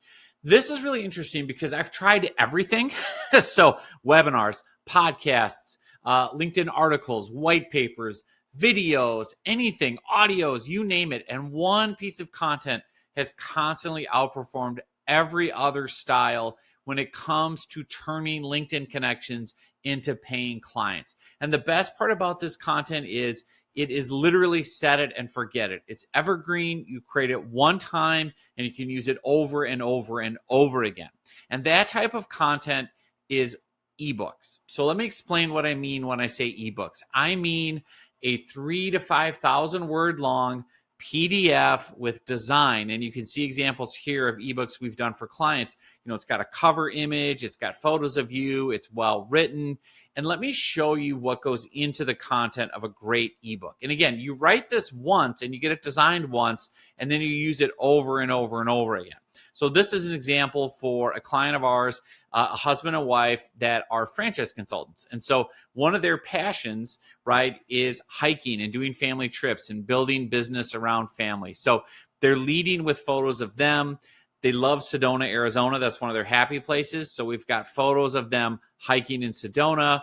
This is really interesting because I've tried everything. So webinars, podcasts, LinkedIn articles, white papers, videos, anything, audios, you name it. And one piece of content has constantly outperformed every other style when it comes to turning LinkedIn connections into paying clients. And the best part about this content is it is literally set it and forget it. It's evergreen. You create it one time and you can use it over and over and over again. And that type of content is ebooks. So let me explain what I mean when I say ebooks. I mean a 3,000 to 5,000 word long PDF with design. And you can see examples here of ebooks we've done for clients. It's got a cover image, it's got photos of you, it's well written. And let me show you what goes into the content of a great ebook. And again, you write this once and you get it designed once, and then you use it over and over and over again. So this is an example for a client of ours, a husband and wife that are franchise consultants. And so one of their passions, right, is hiking and doing family trips and building business around family. So they're leading with photos of them. They love Sedona, Arizona. That's one of their happy places. So we've got photos of them hiking in Sedona,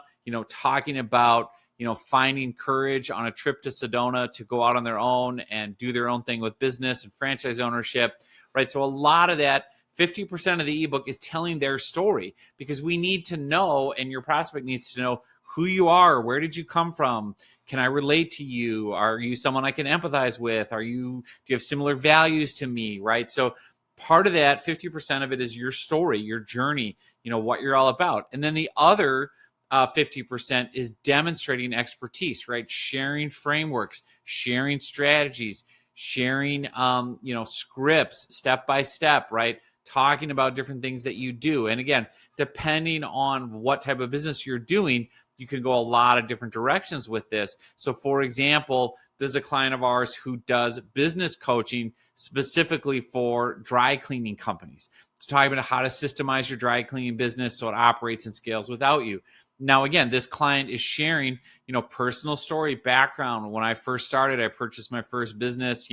talking about, finding courage on a trip to Sedona to go out on their own and do their own thing with business and franchise ownership, right? So a lot of that, 50% of the ebook is telling their story, because we need to know, and your prospect needs to know who you are. Where did you come from? Can I relate to you? Are you someone I can empathize with? Do you have similar values to me, right? So part of that, 50% of it is your story, your journey, what you're all about. And then the other 50% is demonstrating expertise, right? Sharing frameworks, sharing strategies, sharing, scripts step by step, right? Talking about different things that you do. And again, depending on what type of business you're doing, you can go a lot of different directions with this. So for example, there's a client of ours who does business coaching specifically for dry cleaning companies. It's talking about how to systemize your dry cleaning business so it operates and scales without you. Now, again, this client is sharing, personal story, background. When I first started, I purchased my first business,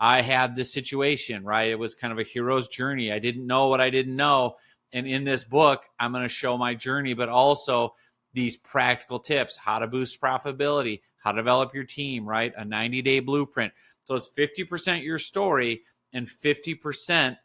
I had this situation, right? It was kind of a hero's journey. I didn't know what I didn't know. And in this book, I'm going to show my journey, but also these practical tips, how to boost profitability, how to develop your team, right? A 90-day blueprint. So it's 50% your story and 50%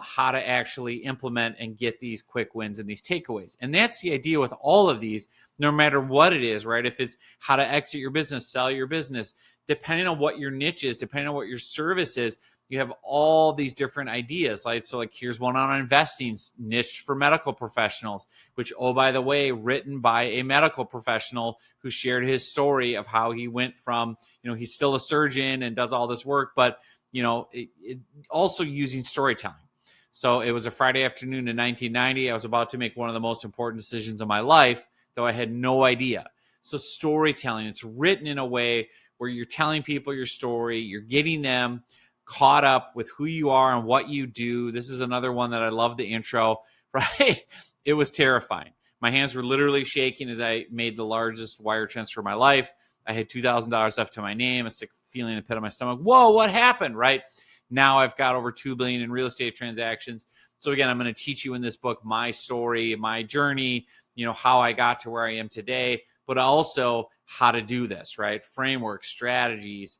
how to actually implement and get these quick wins and these takeaways. And that's the idea with all of these, no matter what it is, right? If it's how to exit your business, sell your business, depending on what your niche is, depending on what your service is, you have all these different ideas. So here's one on investing, niche for medical professionals, which, oh, by the way, written by a medical professional who shared his story of how he went from, he's still a surgeon and does all this work, but, also using storytelling. So it was a Friday afternoon in 1990. I was about to make one of the most important decisions of my life, though I had no idea. So storytelling, it's written in a way where you're telling people your story, you're getting them caught up with who you are and what you do. This is another one that I love the intro, right? It was terrifying. My hands were literally shaking as I made the largest wire transfer of my life. I had $2,000 left to my name, a sick feeling in the pit of my stomach. Whoa, what happened, right? Now I've got over $2 billion in real estate transactions. So again, I'm going to teach you in this book my story, my journey, how I got to where I am today, but also how to do this, right? Framework, strategies,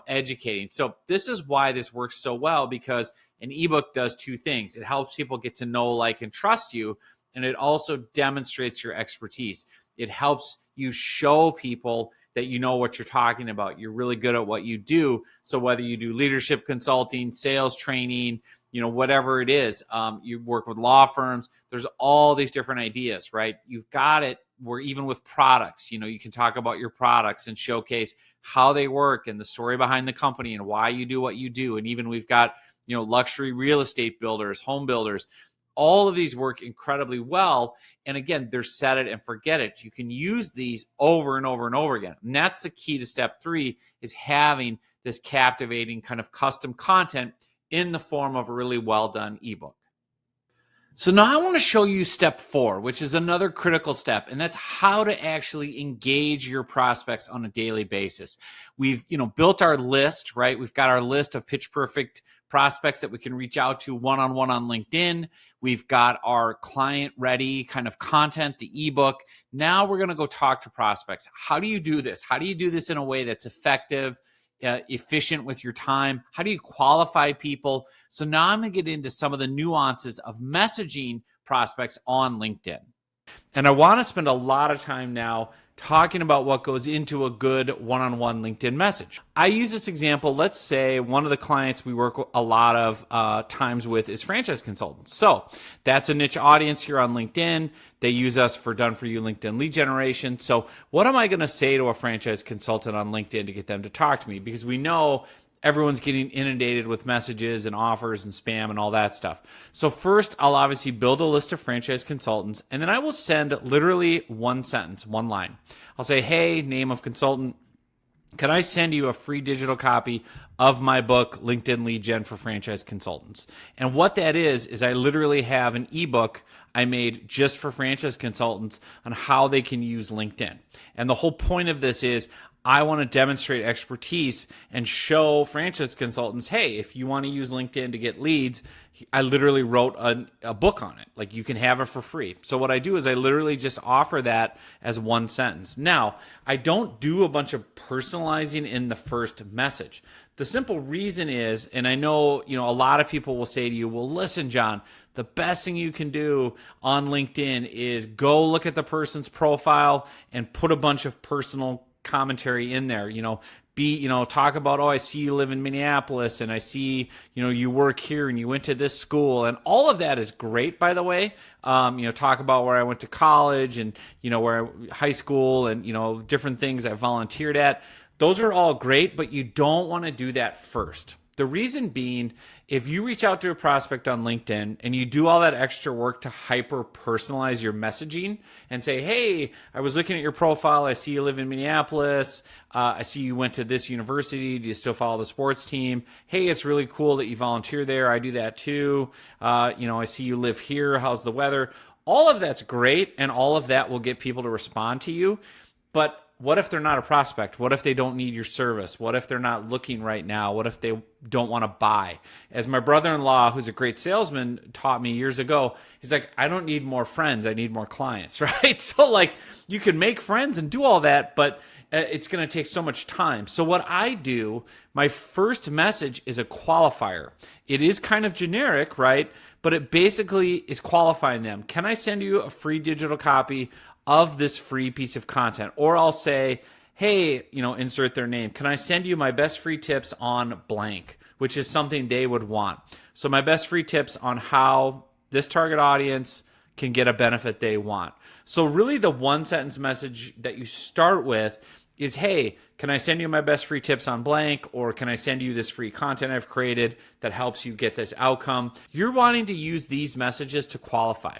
educating. So this is why this works so well, because an ebook does two things. It helps people get to know, like, and trust you, and it also demonstrates your expertise. It helps you show people that you know what you're talking about. You're really good at what you do. So whether you do leadership consulting, sales training, whatever it is, you work with law firms, there's all these different ideas, right? You've got it where even with products, you can talk about your products and showcase how they work and the story behind the company and why you do what you do. And even we've got, luxury real estate builders, home builders. All of these work incredibly well. And again, they're set it and forget it. You can use these over and over and over again. And that's the key to step 3, is having this captivating kind of custom content in the form of a really well done ebook. So now I want to show you step 4, which is another critical step, and that's how to actually engage your prospects on a daily basis. We've, built our list, right? We've got our list of pitch perfect prospects that we can reach out to one-on-one on LinkedIn. We've got our client ready kind of content, the ebook. Now we're going to go talk to prospects. How do you do this? How do you do this in a way that's effective, efficient with your time? How do you qualify people? So now I'm going to get into some of the nuances of messaging prospects on LinkedIn. And I want to spend a lot of time now talking about what goes into a good one-on-one LinkedIn message. I use this example. Let's say one of the clients we work a lot of times with is franchise consultants. So that's a niche audience here on LinkedIn. They use us for done-for-you LinkedIn lead generation. So what am I going to say to a franchise consultant on LinkedIn to get them to talk to me? Because we know everyone's getting inundated with messages and offers and spam and all that stuff. So first, I'll obviously build a list of franchise consultants, and then I will send literally one sentence, one line. I'll say, hey, name of consultant, can I send you a free digital copy of my book, LinkedIn Lead Gen for Franchise Consultants? And what that is I literally have an ebook I made just for franchise consultants on how they can use LinkedIn. And the whole point of this is I want to demonstrate expertise and show franchise consultants, hey, if you want to use LinkedIn to get leads, I literally wrote a book on it. Like, you can have it for free. So what I do is I literally just offer that as one sentence. Now, I don't do a bunch of personalizing in the first message. The simple reason is, and I know, a lot of people will say to you, well, listen, John, the best thing you can do on LinkedIn is go look at the person's profile and put a bunch of personal commentary in there, talk about, oh, I see you live in Minneapolis and I see, you work here and you went to this school, and all of that is great, by the way. Talk about where I went to college and, high school and, different things I volunteered at. Those are all great, but you don't want to do that first. The reason being, if you reach out to a prospect on LinkedIn and you do all that extra work to hyper personalize your messaging and say, hey, I was looking at your profile. I see you live in Minneapolis. I see you went to this university. Do you still follow the sports team? Hey, it's really cool that you volunteer there. I do that too. I see you live here. How's the weather? All of that's great, and all of that will get people to respond to you. But what if they're not a prospect? What if they don't need your service? What if they're not looking right now? What if they don't want to buy? As my brother-in-law, who's a great salesman, taught me years ago, he's like, I don't need more friends. I need more clients, right? So you can make friends and do all that, but it's going to take so much time. So what I do, my first message is a qualifier. It is kind of generic, right? But it basically is qualifying them. Can I send you a free digital copy of this free piece of content? Or I'll say, hey, insert their name. Can I send you my best free tips on blank, which is something they would want. So my best free tips on how this target audience can get a benefit they want. So really the one sentence message that you start with is, hey, can I send you my best free tips on blank? Or can I send you this free content I've created that helps you get this outcome? You're wanting to use these messages to qualify.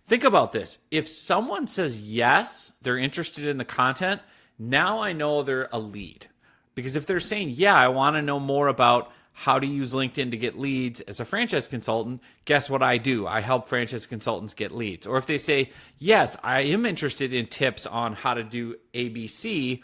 Think about this. If someone says yes, they're interested in the content, now I know they're a lead. Because if they're saying, yeah, I want to know more about how to use LinkedIn to get leads as a franchise consultant, guess what I do? I help franchise consultants get leads. Or if they say, yes, I am interested in tips on how to do ABC,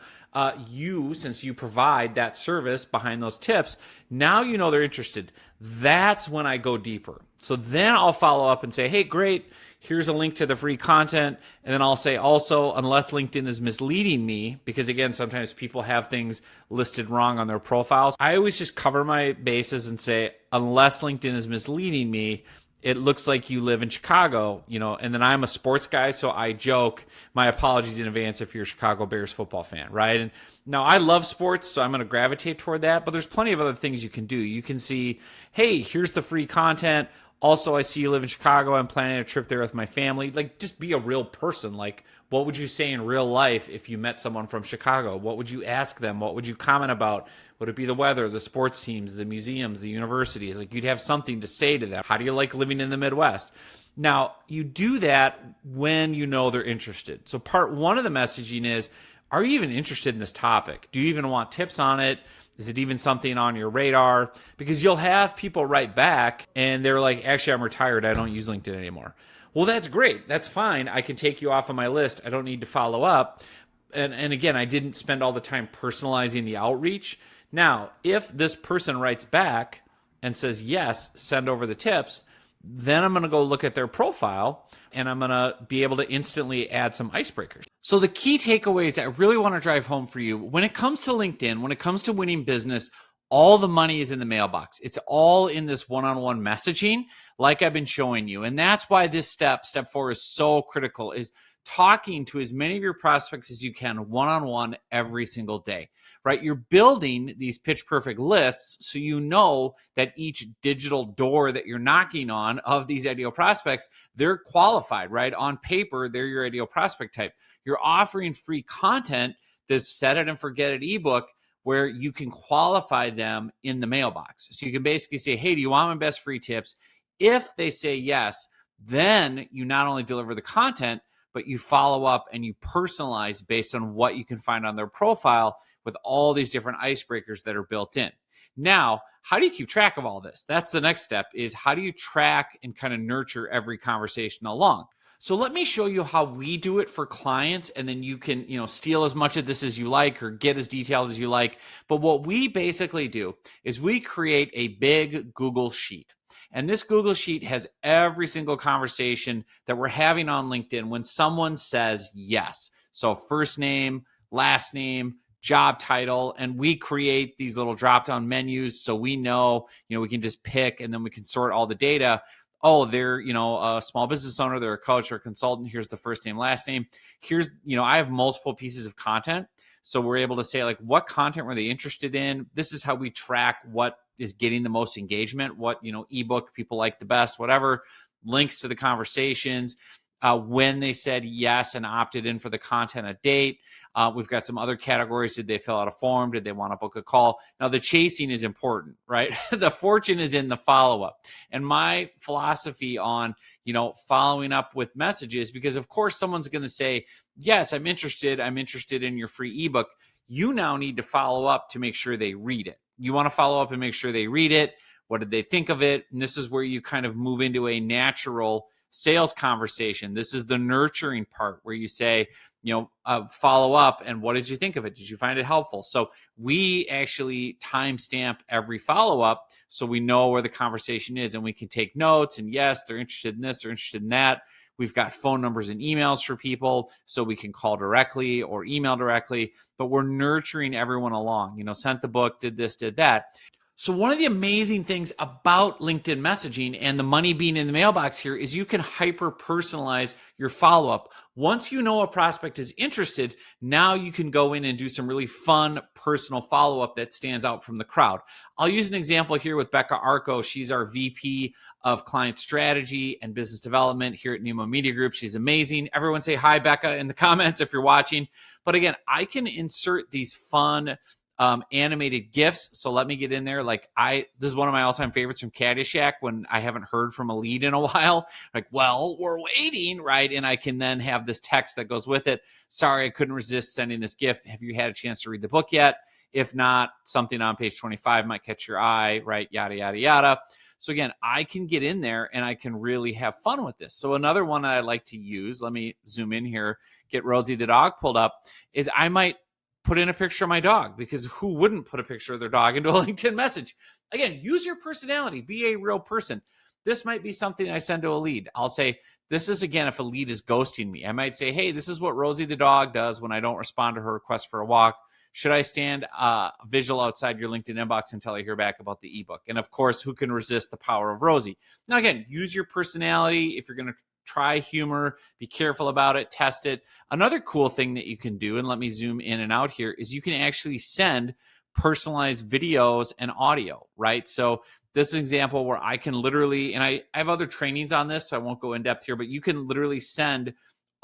since you provide that service behind those tips, now you know they're interested. That's when I go deeper. So then I'll follow up and say, hey, great. Here's a link to the free content. And then I'll say also, unless LinkedIn is misleading me, because again, sometimes people have things listed wrong on their profiles. I always just cover my bases and say, unless LinkedIn is misleading me, it looks like you live in Chicago, and then I'm a sports guy. So I joke, my apologies in advance if you're a Chicago Bears football fan, right? And now I love sports, so I'm going to gravitate toward that, but there's plenty of other things you can do. You can see, hey, here's the free content. Also, I see you live in Chicago. I'm planning a trip there with my family. Just be a real person. What would you say in real life if you met someone from Chicago? What would you ask them? What would you comment about? Would it be the weather, the sports teams, the museums, the universities? You'd have something to say to them. How do you like living in the Midwest? Now, you do that when you know they're interested. So part one of the messaging is, are you even interested in this topic? Do you even want tips on it? Is it even something on your radar? Because you'll have people write back and they're like, actually, I'm retired. I don't use LinkedIn anymore. Well, that's great. That's fine. I can take you off of my list. I don't need to follow up. And again, I didn't spend all the time personalizing the outreach. Now, if this person writes back and says, yes, send over the tips, then I'm going to go look at their profile and I'm going to be able to instantly add some icebreakers. So the key takeaways I really want to drive home for you when it comes to LinkedIn, when it comes to winning business, all the money is in the mailbox. It's all in this one-on-one messaging, like I've been showing you. And that's why this step 4, is so critical, is talking to as many of your prospects as you can one-on-one every single day, right? You're building these pitch perfect lists so you know that each digital door that you're knocking on of these ideal prospects, they're qualified, right? On paper, they're your ideal prospect type. You're offering free content, this set it and forget it ebook, where you can qualify them in the mailbox. So you can basically say, hey, do you want my best free tips? If they say yes, then you not only deliver the content, but you follow up and you personalize based on what you can find on their profile with all these different icebreakers that are built in. Now, how do you keep track of all this? That's the next step, is how do you track and kind of nurture every conversation along? So let me show you how we do it for clients, and then you can, steal as much of this as you like or get as detailed as you like. But what we basically do is we create a big Google Sheet. And this Google Sheet has every single conversation that we're having on LinkedIn when someone says yes. So first name, last name, job title, and we create these little drop-down menus so we know, we can just pick and then we can sort all the data. Oh, they're, a small business owner, they're a coach or a consultant. Here's the first name, last name. Here's, I have multiple pieces of content. So we're able to say, like, what content were they interested in? This is how we track what is getting the most engagement, what, ebook people like the best, whatever, links to the conversations, when they said yes and opted in for the content, a date. We've got some other categories. Did they fill out a form? Did they want to book a call? Now, the chasing is important, right? The fortune is in the follow-up. And my philosophy on, following up with messages, because of course someone's going to say, yes, I'm interested in your free ebook. You now need to follow up to make sure they read it. You want to follow up and make sure they read it. What did they think of it? And this is where you kind of move into a natural sales conversation. This is the nurturing part where you say, follow up and what did you think of it? Did you find it helpful? So we actually timestamp every follow-up so we know where the conversation is and we can take notes. And yes, they're interested in this, they're interested in that. We've got phone numbers and emails for people so we can call directly or email directly, but we're nurturing everyone along, sent the book, did this, did that. So one of the amazing things about LinkedIn messaging and the money being in the mailbox here is you can hyper personalize your follow-up. Once you know a prospect is interested, now you can go in and do some really fun personal follow-up that stands out from the crowd. I'll use an example here with Becca Arco. She's our VP of Client Strategy and Business Development here at Nemo Media Group. She's amazing. Everyone say hi, Becca, in the comments if you're watching. But again, I can insert these fun animated GIFs. So let me get in there. This is one of my all-time favorites from Caddyshack when I haven't heard from a lead in a while. Like, well, we're waiting, right? And I can then have this text that goes with it. Sorry, I couldn't resist sending this GIF. Have you had a chance to read the book yet? If not, something on page 25 might catch your eye, right? Yada, yada, yada. So again, I can get in there and I can really have fun with this. So another one that I like to use, let me zoom in here, get Rosie the dog pulled up, is I might put in a picture of my dog, because who wouldn't put a picture of their dog into a LinkedIn message? Again, use your personality, be a real person. This might be something I send to a lead. I'll say, this is, again, if a lead is ghosting me, I might say, hey, this is what Rosie the dog does when I don't respond to her request for a walk. Should I stand visual outside your LinkedIn inbox until I hear back about the ebook? And of course, who can resist the power of Rosie? Now, again, use your personality. If you're going to try humor, be careful about it, test it. Another cool thing that you can do, and let me zoom in and out here, is you can actually send personalized videos and audio, right? So this is an example where I can literally, and I have other trainings on this, so I won't go in depth here, but you can literally send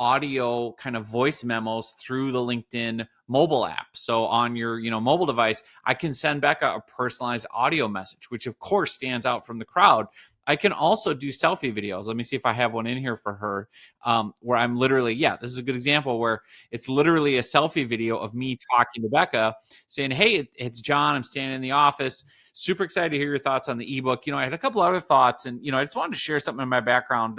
audio kind of voice memos through the LinkedIn mobile app. So on your, mobile device, I can send Becca a personalized audio message, which of course stands out from the crowd. I can also do selfie videos. Let me see if I have one in here for her, where I'm literally, this is a good example where it's literally a selfie video of me talking to Becca saying, hey, it's John. I'm standing in the office. Super excited to hear your thoughts on the ebook. I had a couple other thoughts and, I just wanted to share something in my background.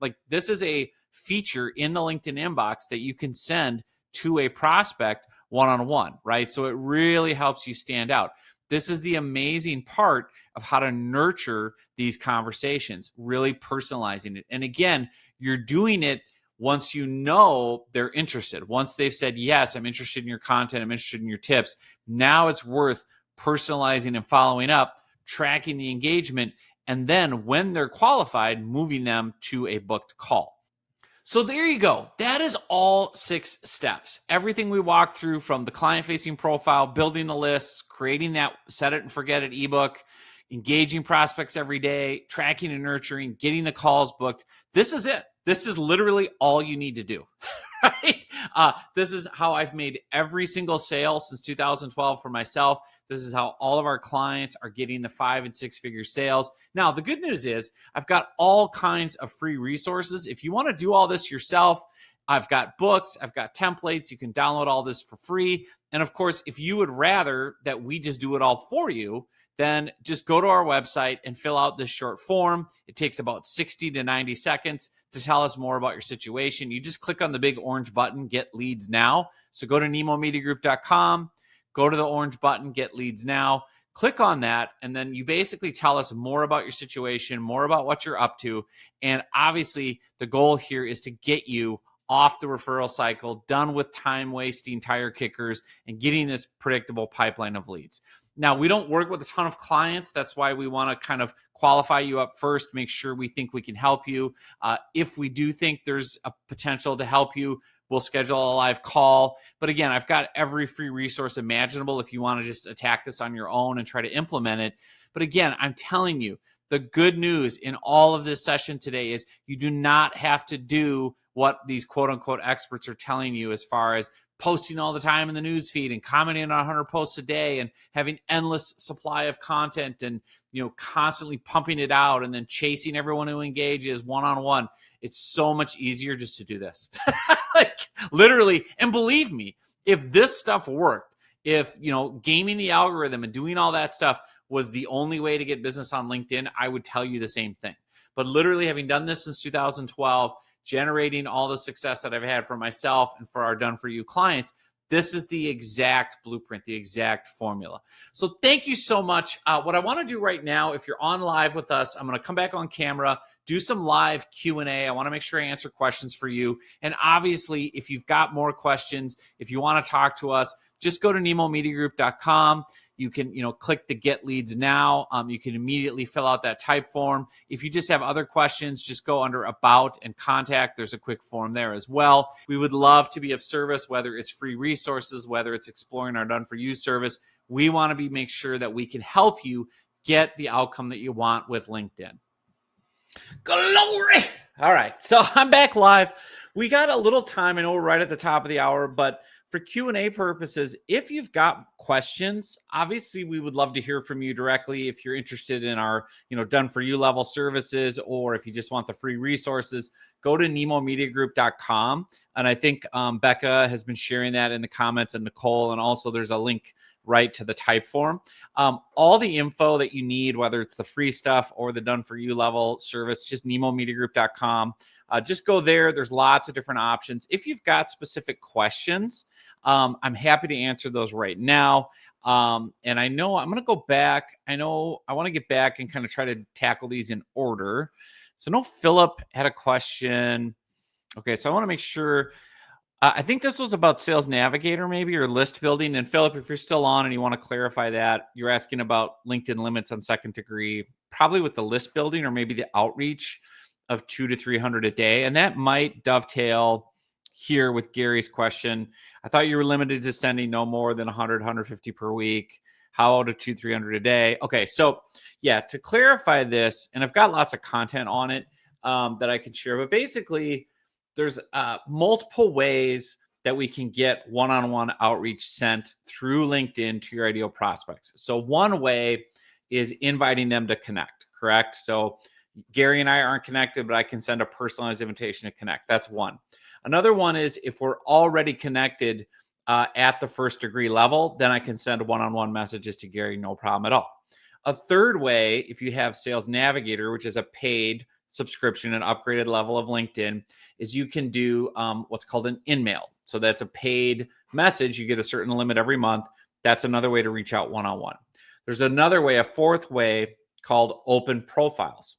Like this is a feature in the LinkedIn inbox that you can send to a prospect one-on-one, right? So it really helps you stand out. This is the amazing part of how to nurture these conversations, really personalizing it. And again, you're doing it once you know they're interested. Once they've said, yes, I'm interested in your content, I'm interested in your tips. Now it's worth personalizing and following up, tracking the engagement, and then when they're qualified, moving them to a booked call. So there you go. That is all 6 steps. Everything we walked through, from the client-facing profile, building the lists, creating that set it and forget it ebook, engaging prospects every day, tracking and nurturing, getting the calls booked. This is it. This is literally all you need to do, right? This is how I've made every single sale since 2012 for myself. This is how all of our clients are getting the 5 and 6 figure sales. Now, the good news is I've got all kinds of free resources. If you want to do all this yourself, I've got books, I've got templates. You can download all this for free. And of course, if you would rather that we just do it all for you, then just go to our website and fill out this short form. It takes about 60 to 90 seconds to tell us more about your situation. You just click on the big orange button, Get Leads Now. So go to nemomediagroup.com, go to the orange button, Get Leads Now, click on that, and then you basically tell us more about your situation, more about what you're up to. And obviously, the goal here is to get you off the referral cycle, done with time-wasting tire kickers, and getting this predictable pipeline of leads. Now, we don't work with a ton of clients. That's why we want to kind of qualify you up first, make sure we think we can help you. If we do think there's a potential to help you, we'll schedule a live call. But again, I've got every free resource imaginable if you want to just attack this on your own and try to implement it. But again, I'm telling you, the good news in all of this session today is you do not have to do what these quote unquote experts are telling you as far as posting all the time in the news feed and commenting on 100 posts a day and having endless supply of content and, constantly pumping it out and then chasing everyone who engages one-on-one. It's so much easier just to do this. Like literally. And believe me, if this stuff worked, if, gaming the algorithm and doing all that stuff was the only way to get business on LinkedIn, I would tell you the same thing. But literally, having done this since 2012, generating all the success that I've had for myself and for our Done For You clients, this is the exact blueprint, the exact formula. So thank you so much. What I want to do right now, if you're on live with us, I'm going to come back on camera, do some live Q&A. I want to make sure I answer questions for you. And obviously, if you've got more questions, if you want to talk to us, just go to nemomediagroup.com. You can, click the Get Leads Now. You can immediately fill out that type form. If you just have other questions, just go under About and Contact. There's a quick form there as well. We would love to be of service, whether it's free resources, whether it's exploring our Done For You service. We want to make sure that we can help you get the outcome that you want with LinkedIn. Glory! All right, so I'm back live. We got a little time. I know we're right at the top of the hour, but for Q&A purposes, if you've got questions, obviously we would love to hear from you directly. If you're interested in our, Done For You level services, or if you just want the free resources, go to nemomediagroup.com. And I think Becca has been sharing that in the comments, and Nicole, and also there's a link right to the type form. All the info that you need, whether it's the free stuff or the Done For You level service, just nemomediagroup.com. Just go there. There's lots of different options. If you've got specific questions, I'm happy to answer those right now. And I know I'm going to go back. I know I want to get back and kind of try to tackle these in order. So I know Philip had a question. Okay, so I want to make sure. I think this was about Sales Navigator maybe, or list building. And Philip, if you're still on and you want to clarify that, you're asking about LinkedIn limits on second degree, probably with the list building or maybe the outreach of 200 to 300 a day. And that might dovetail here with Gary's question. I thought you were limited to sending no more than 100, 150 per week. How about a 200, 300 a day? Okay, so yeah, to clarify this, and I've got lots of content on it that I can share, but basically there's multiple ways that we can get one-on-one outreach sent through LinkedIn to your ideal prospects. So one way is inviting them to connect, correct? So Gary and I aren't connected, but I can send a personalized invitation to connect. That's one. Another one is if we're already connected at the first degree level, then I can send one-on-one messages to Gary, no problem at all. A third way, if you have Sales Navigator, which is a paid subscription and upgraded level of LinkedIn, is you can do what's called an in-mail. So that's a paid message. You get a certain limit every month. That's another way to reach out one-on-one. There's another way, a fourth way, called open profiles.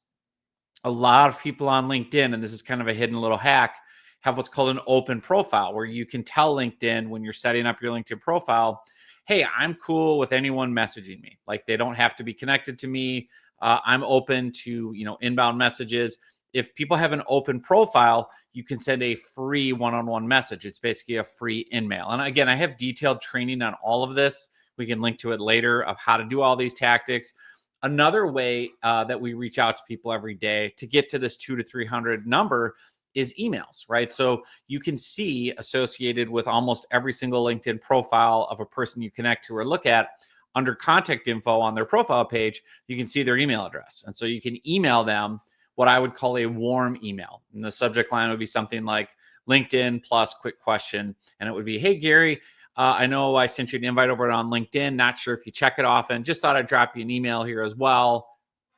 A lot of people on LinkedIn, and this is kind of a hidden little hack, have what's called an open profile, where you can tell LinkedIn when you're setting up your LinkedIn profile, hey, I'm cool with anyone messaging me. Like, they don't have to be connected to me. I'm open to, inbound messages. If people have an open profile, you can send a free one-on-one message. It's basically a free in-mail. And again, I have detailed training on all of this. We can link to it later of how to do all these tactics. Another way that we reach out to people every day to get to this 200 to 300 number is emails, right? So you can see associated with almost every single LinkedIn profile of a person you connect to or look at, under contact info on their profile page, you can see their email address. And so you can email them what I would call a warm email. And the subject line would be something like LinkedIn plus quick question. And it would be, hey, Gary, I know I sent you an invite over on LinkedIn. Not sure if you check it often. Just thought I'd drop you an email here as well.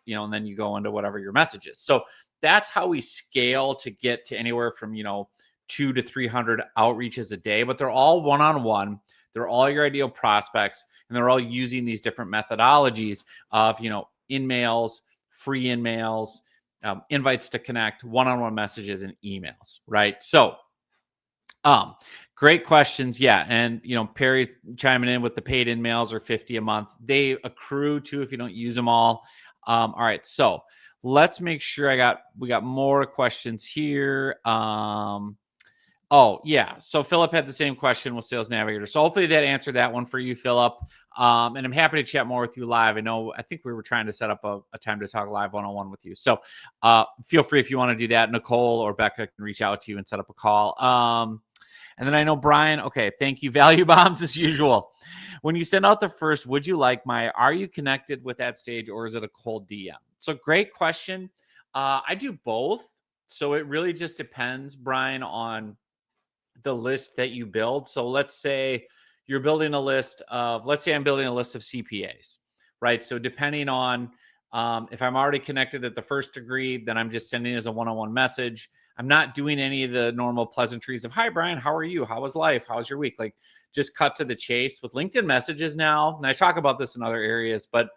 And then you go into whatever your message is. So that's how we scale to get to anywhere from, 200 to 300 outreaches a day, but they're all one-on-one. They're all your ideal prospects, and they're all using these different methodologies of, in-mails, free in-mails, invites to connect, one-on-one messages, and emails, right? So, great questions. Yeah. And, Perry's chiming in with the paid in-mails are $50 a month. They accrue too if you don't use them all. All right. So let's make sure we got more questions here. Oh, yeah. So Philip had the same question with Sales Navigator. So hopefully that answered that one for you, Philip. And I'm happy to chat more with you live. I think we were trying to set up a time to talk live one-on-one with you. So feel free if you want to do that. Nicole or Becca can reach out to you and set up a call. And then I know Brian. Okay, thank you. Value bombs as usual. When you send out the first, would you like are you connected with that stage, or is it a cold DM? So great question. I do both. So it really just depends, Brian, on the list that you build. So let's say I'm building a list of CPAs, right? So depending on if I'm already connected at the first degree, then I'm just sending as a one-on-one message. I'm not doing any of the normal pleasantries of, hi, Brian, how are you? How was life? How was your week? Like, just cut to the chase with LinkedIn messages now. And I talk about this in other areas, but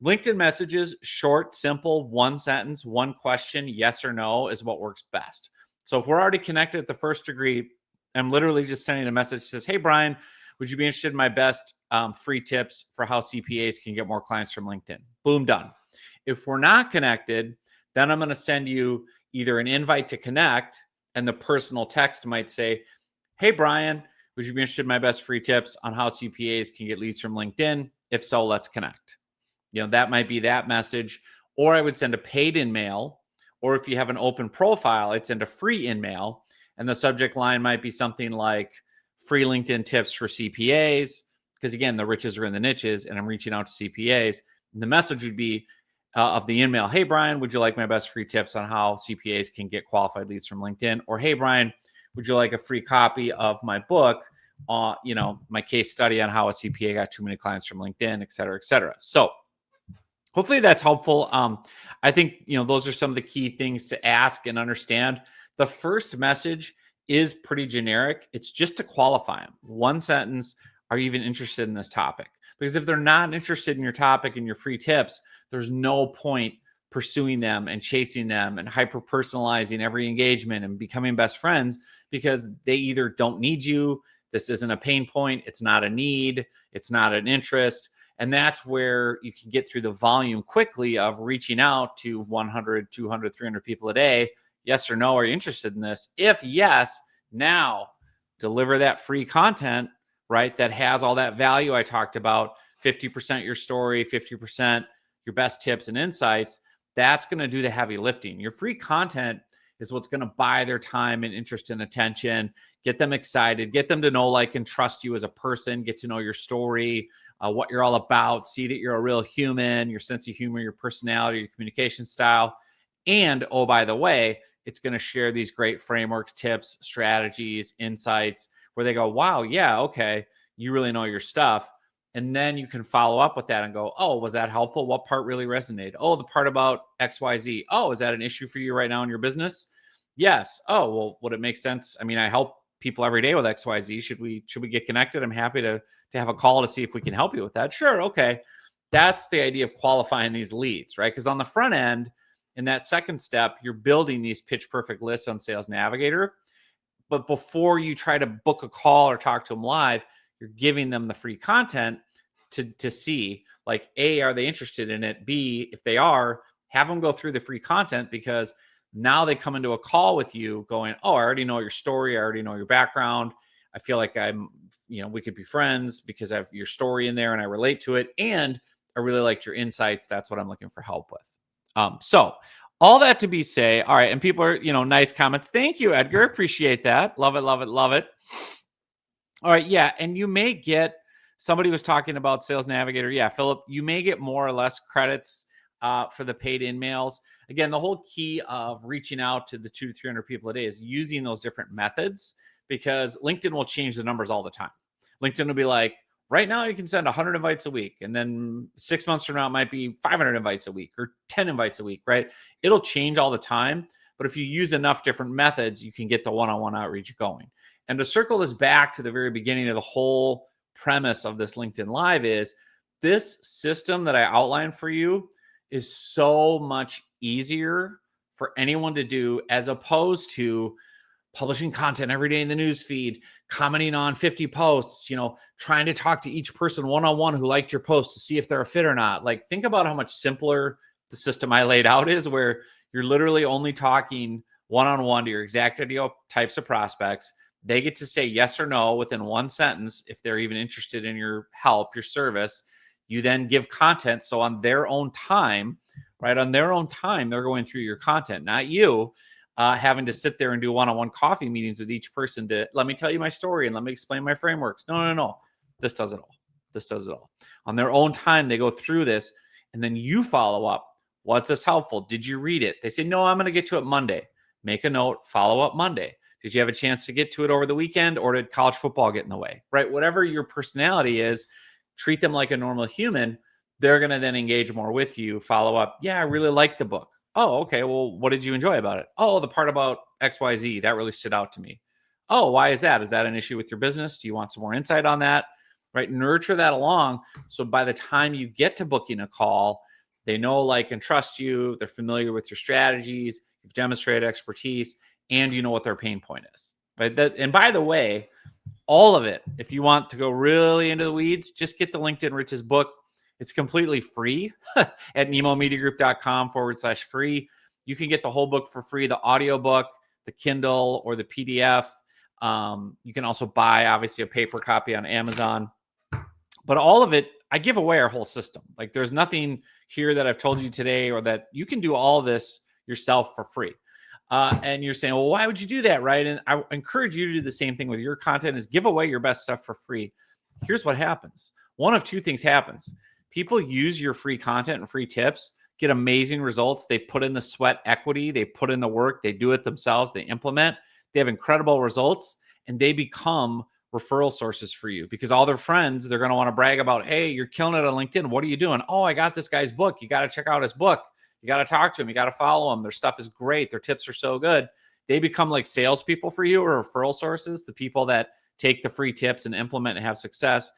LinkedIn messages, short, simple, one sentence, one question, yes or no, is what works best. So if we're already connected at the first degree, I'm literally just sending a message that says, hey, Brian, would you be interested in my best free tips for how CPAs can get more clients from LinkedIn? Boom, done. If we're not connected, then I'm going to send you either an invite to connect, and the personal text might say, hey, Brian, would you be interested in my best free tips on how CPAs can get leads from LinkedIn? If so, let's connect. That might be that message. Or I would send a paid in-mail. Or if you have an open profile, I'd send a free in-mail. And the subject line might be something like free LinkedIn tips for CPAs. Because again, the riches are in the niches, and I'm reaching out to CPAs. And the message would be of the in-mail, hey, Brian, would you like my best free tips on how CPAs can get qualified leads from LinkedIn? Or, hey, Brian, would you like a free copy of my book, my case study on how a CPA got too many clients from LinkedIn, et cetera, et cetera. So hopefully that's helpful. I think, those are some of the key things to ask and understand. The first message is pretty generic. It's just to qualify them. One sentence, are you even interested in this topic? Because if they're not interested in your topic and your free tips, there's no point pursuing them and chasing them and hyper-personalizing every engagement and becoming best friends, because they either don't need you, this isn't a pain point, it's not a need, it's not an interest. And that's where you can get through the volume quickly of reaching out to 100, 200, 300 people a day. Yes or no, are you interested in this? If yes, now deliver that free content, right? That has all that value I talked about, 50% your story, 50% your best tips and insights. That's going to do the heavy lifting. Your free content is what's going to buy their time and interest and attention, get them excited, get them to know, like, and trust you as a person, get to know your story, what you're all about, see that you're a real human, your sense of humor, your personality, your communication style. And, oh, by the way, it's going to share these great frameworks, tips, strategies, insights where they go, wow, yeah, okay, you really know your stuff. And then you can follow up with that and go, oh, was that helpful? What part really resonated? Oh, the part about XYZ. Oh, is that an issue for you right now in your business? Yes. Oh, well, would it make sense? I mean, I help people every day with XYZ. Should we get connected? I'm happy to have a call to see if we can help you with that. Sure. Okay. That's the idea of qualifying these leads, right? Because on the front end, in that second step, you're building these pitch perfect lists on Sales Navigator. But before you try to book a call or talk to them live, you're giving them the free content to see, like, A, are they interested in it? B, if they are, have them go through the free content, because now they come into a call with you going, oh, I already know your story. I already know your background. I feel like we could be friends because I have your story in there and I relate to it. And I really liked your insights. That's what I'm looking for help with. So all that to be say, all right. And people are, nice comments. Thank you, Edgar. Appreciate that. Love it, love it, love it. All right. Yeah. And you may get, somebody was talking about Sales Navigator. Yeah, Philip, you may get more or less credits for the paid in mails. Again, the whole key of reaching out to the 200 to 300 people a day is using those different methods, because LinkedIn will change the numbers all the time. LinkedIn will be like, right now you can send 100 invites a week. And then 6 months from now, it might be 500 invites a week or 10 invites a week, right? It'll change all the time. But if you use enough different methods, you can get the one-on-one outreach going. And to circle this back to the very beginning of the whole premise of this LinkedIn Live, is this system that I outlined for you is so much easier for anyone to do, as opposed to publishing content every day in the news feed, commenting on 50 posts, trying to talk to each person one-on-one who liked your post to see if they're a fit or not. Like, think about how much simpler the system I laid out is, where you're literally only talking one-on-one to your exact ideal types of prospects. They get to say yes or no within one sentence if they're even interested in your help, your service. You then give content. So on their own time, right, on their own time, they're going through your content, not you having to sit there and do one-on-one coffee meetings with each person to, let me tell you my story and let me explain my frameworks. No. This does it all. This does it all. On their own time, they go through this, and then you follow up. Was this helpful? Did you read it? They say, no, I'm going to get to it Monday. Make a note, follow up Monday. Did you have a chance to get to it over the weekend, or did college football get in the way, right? Whatever your personality is, treat them like a normal human. They're going to then engage more with you, follow up. Yeah, I really liked the book. Oh, okay. Well, what did you enjoy about it? Oh, the part about XYZ, that really stood out to me. Oh, why is that? Is that an issue with your business? Do you want some more insight on that? Right? Nurture that along. So by the time you get to booking a call, they know, like, and trust you. They're familiar with your strategies. You've demonstrated expertise, and you know what their pain point is. Right? And by the way, all of it, if you want to go really into the weeds, just get the LinkedIn Riches book. It's completely free at nemomediagroup.com/free. You can get the whole book for free, the audio book, the Kindle, or the PDF. You can also buy, obviously, a paper copy on Amazon. But all of it, I give away our whole system. Like, there's nothing here that I've told you today, or that you can do all this yourself for free. And you're saying, well, why would you do that, right? And I encourage you to do the same thing with your content, is give away your best stuff for free. Here's what happens. One of two things happens. People use your free content and free tips, get amazing results. They put in the sweat equity. They put in the work. They do it themselves. They implement. They have incredible results, and they become referral sources for you, because all their friends, they're going to want to brag about, hey, you're killing it on LinkedIn. What are you doing? Oh, I got this guy's book. You got to check out his book. You got to talk to him. You got to follow him. Their stuff is great. Their tips are so good. They become like salespeople for you, or referral sources, the people that take the free tips and implement and have success.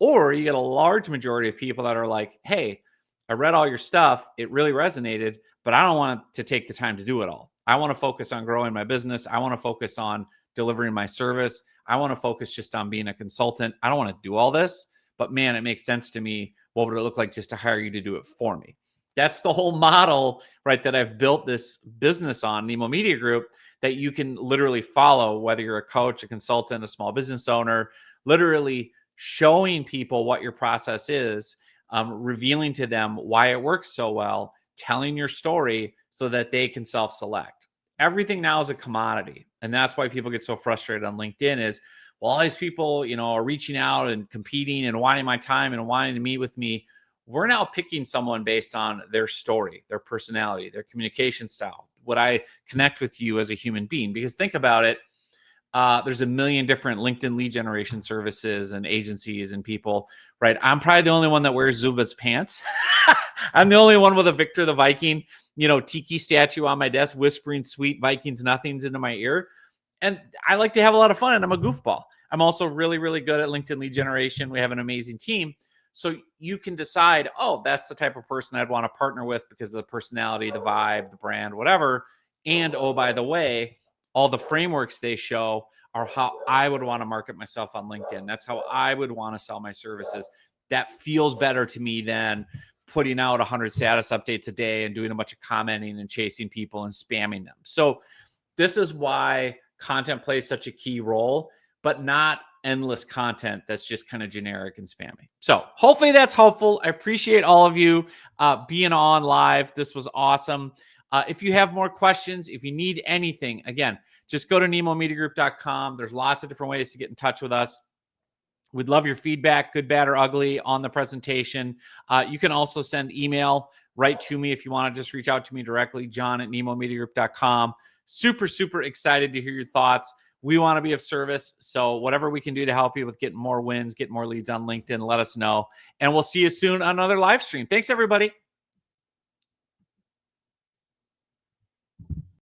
Or you get a large majority of people that are like, hey, I read all your stuff. It really resonated, but I don't want to take the time to do it all. I want to focus on growing my business. I want to focus on delivering my service. I want to focus just on being a consultant. I don't want to do all this, but man, it makes sense to me. What would it look like just to hire you to do it for me? That's the whole model, right, that I've built this business on, Nemo Media Group, that you can literally follow, whether you're a coach, a consultant, a small business owner, literally showing people what your process is, revealing to them why it works so well, telling your story so that they can self-select. everything now is a commodity. And that's why people get so frustrated on LinkedIn is, well, all these people, are reaching out and competing and wanting my time and wanting to meet with me. We're now picking someone based on their story, their personality, their communication style. Would I connect with you as a human being? Because think about it. There's a million different LinkedIn lead generation services and agencies and people, right? I'm probably the only one that wears Zuba's pants. I'm the only one with a Victor the Viking, tiki statue on my desk, whispering sweet Vikings nothings into my ear. And I like to have a lot of fun, and I'm a goofball. I'm also really, really good at LinkedIn lead generation. We have an amazing team. So you can decide, oh, that's the type of person I'd want to partner with because of the personality, the vibe, the brand, whatever. And oh, by the way, all the frameworks they show are how I would want to market myself on LinkedIn. That's how I would want to sell my services. That feels better to me than putting out 100 status updates a day and doing a bunch of commenting and chasing people and spamming them. So this is why content plays such a key role, but not endless content that's just kind of generic and spammy. So hopefully that's helpful. I appreciate all of you being on live. This was awesome. If you have more questions, if you need anything, again, just go to nemomediagroup.com. There's lots of different ways to get in touch with us. We'd love your feedback, good, bad, or ugly on the presentation. You can also send email right to me if you want to just reach out to me directly, john@nemomediagroup.com. Super, super excited to hear your thoughts. We want to be of service. So whatever we can do to help you with getting more wins, get more leads on LinkedIn, let us know. And we'll see you soon on another live stream. Thanks, everybody.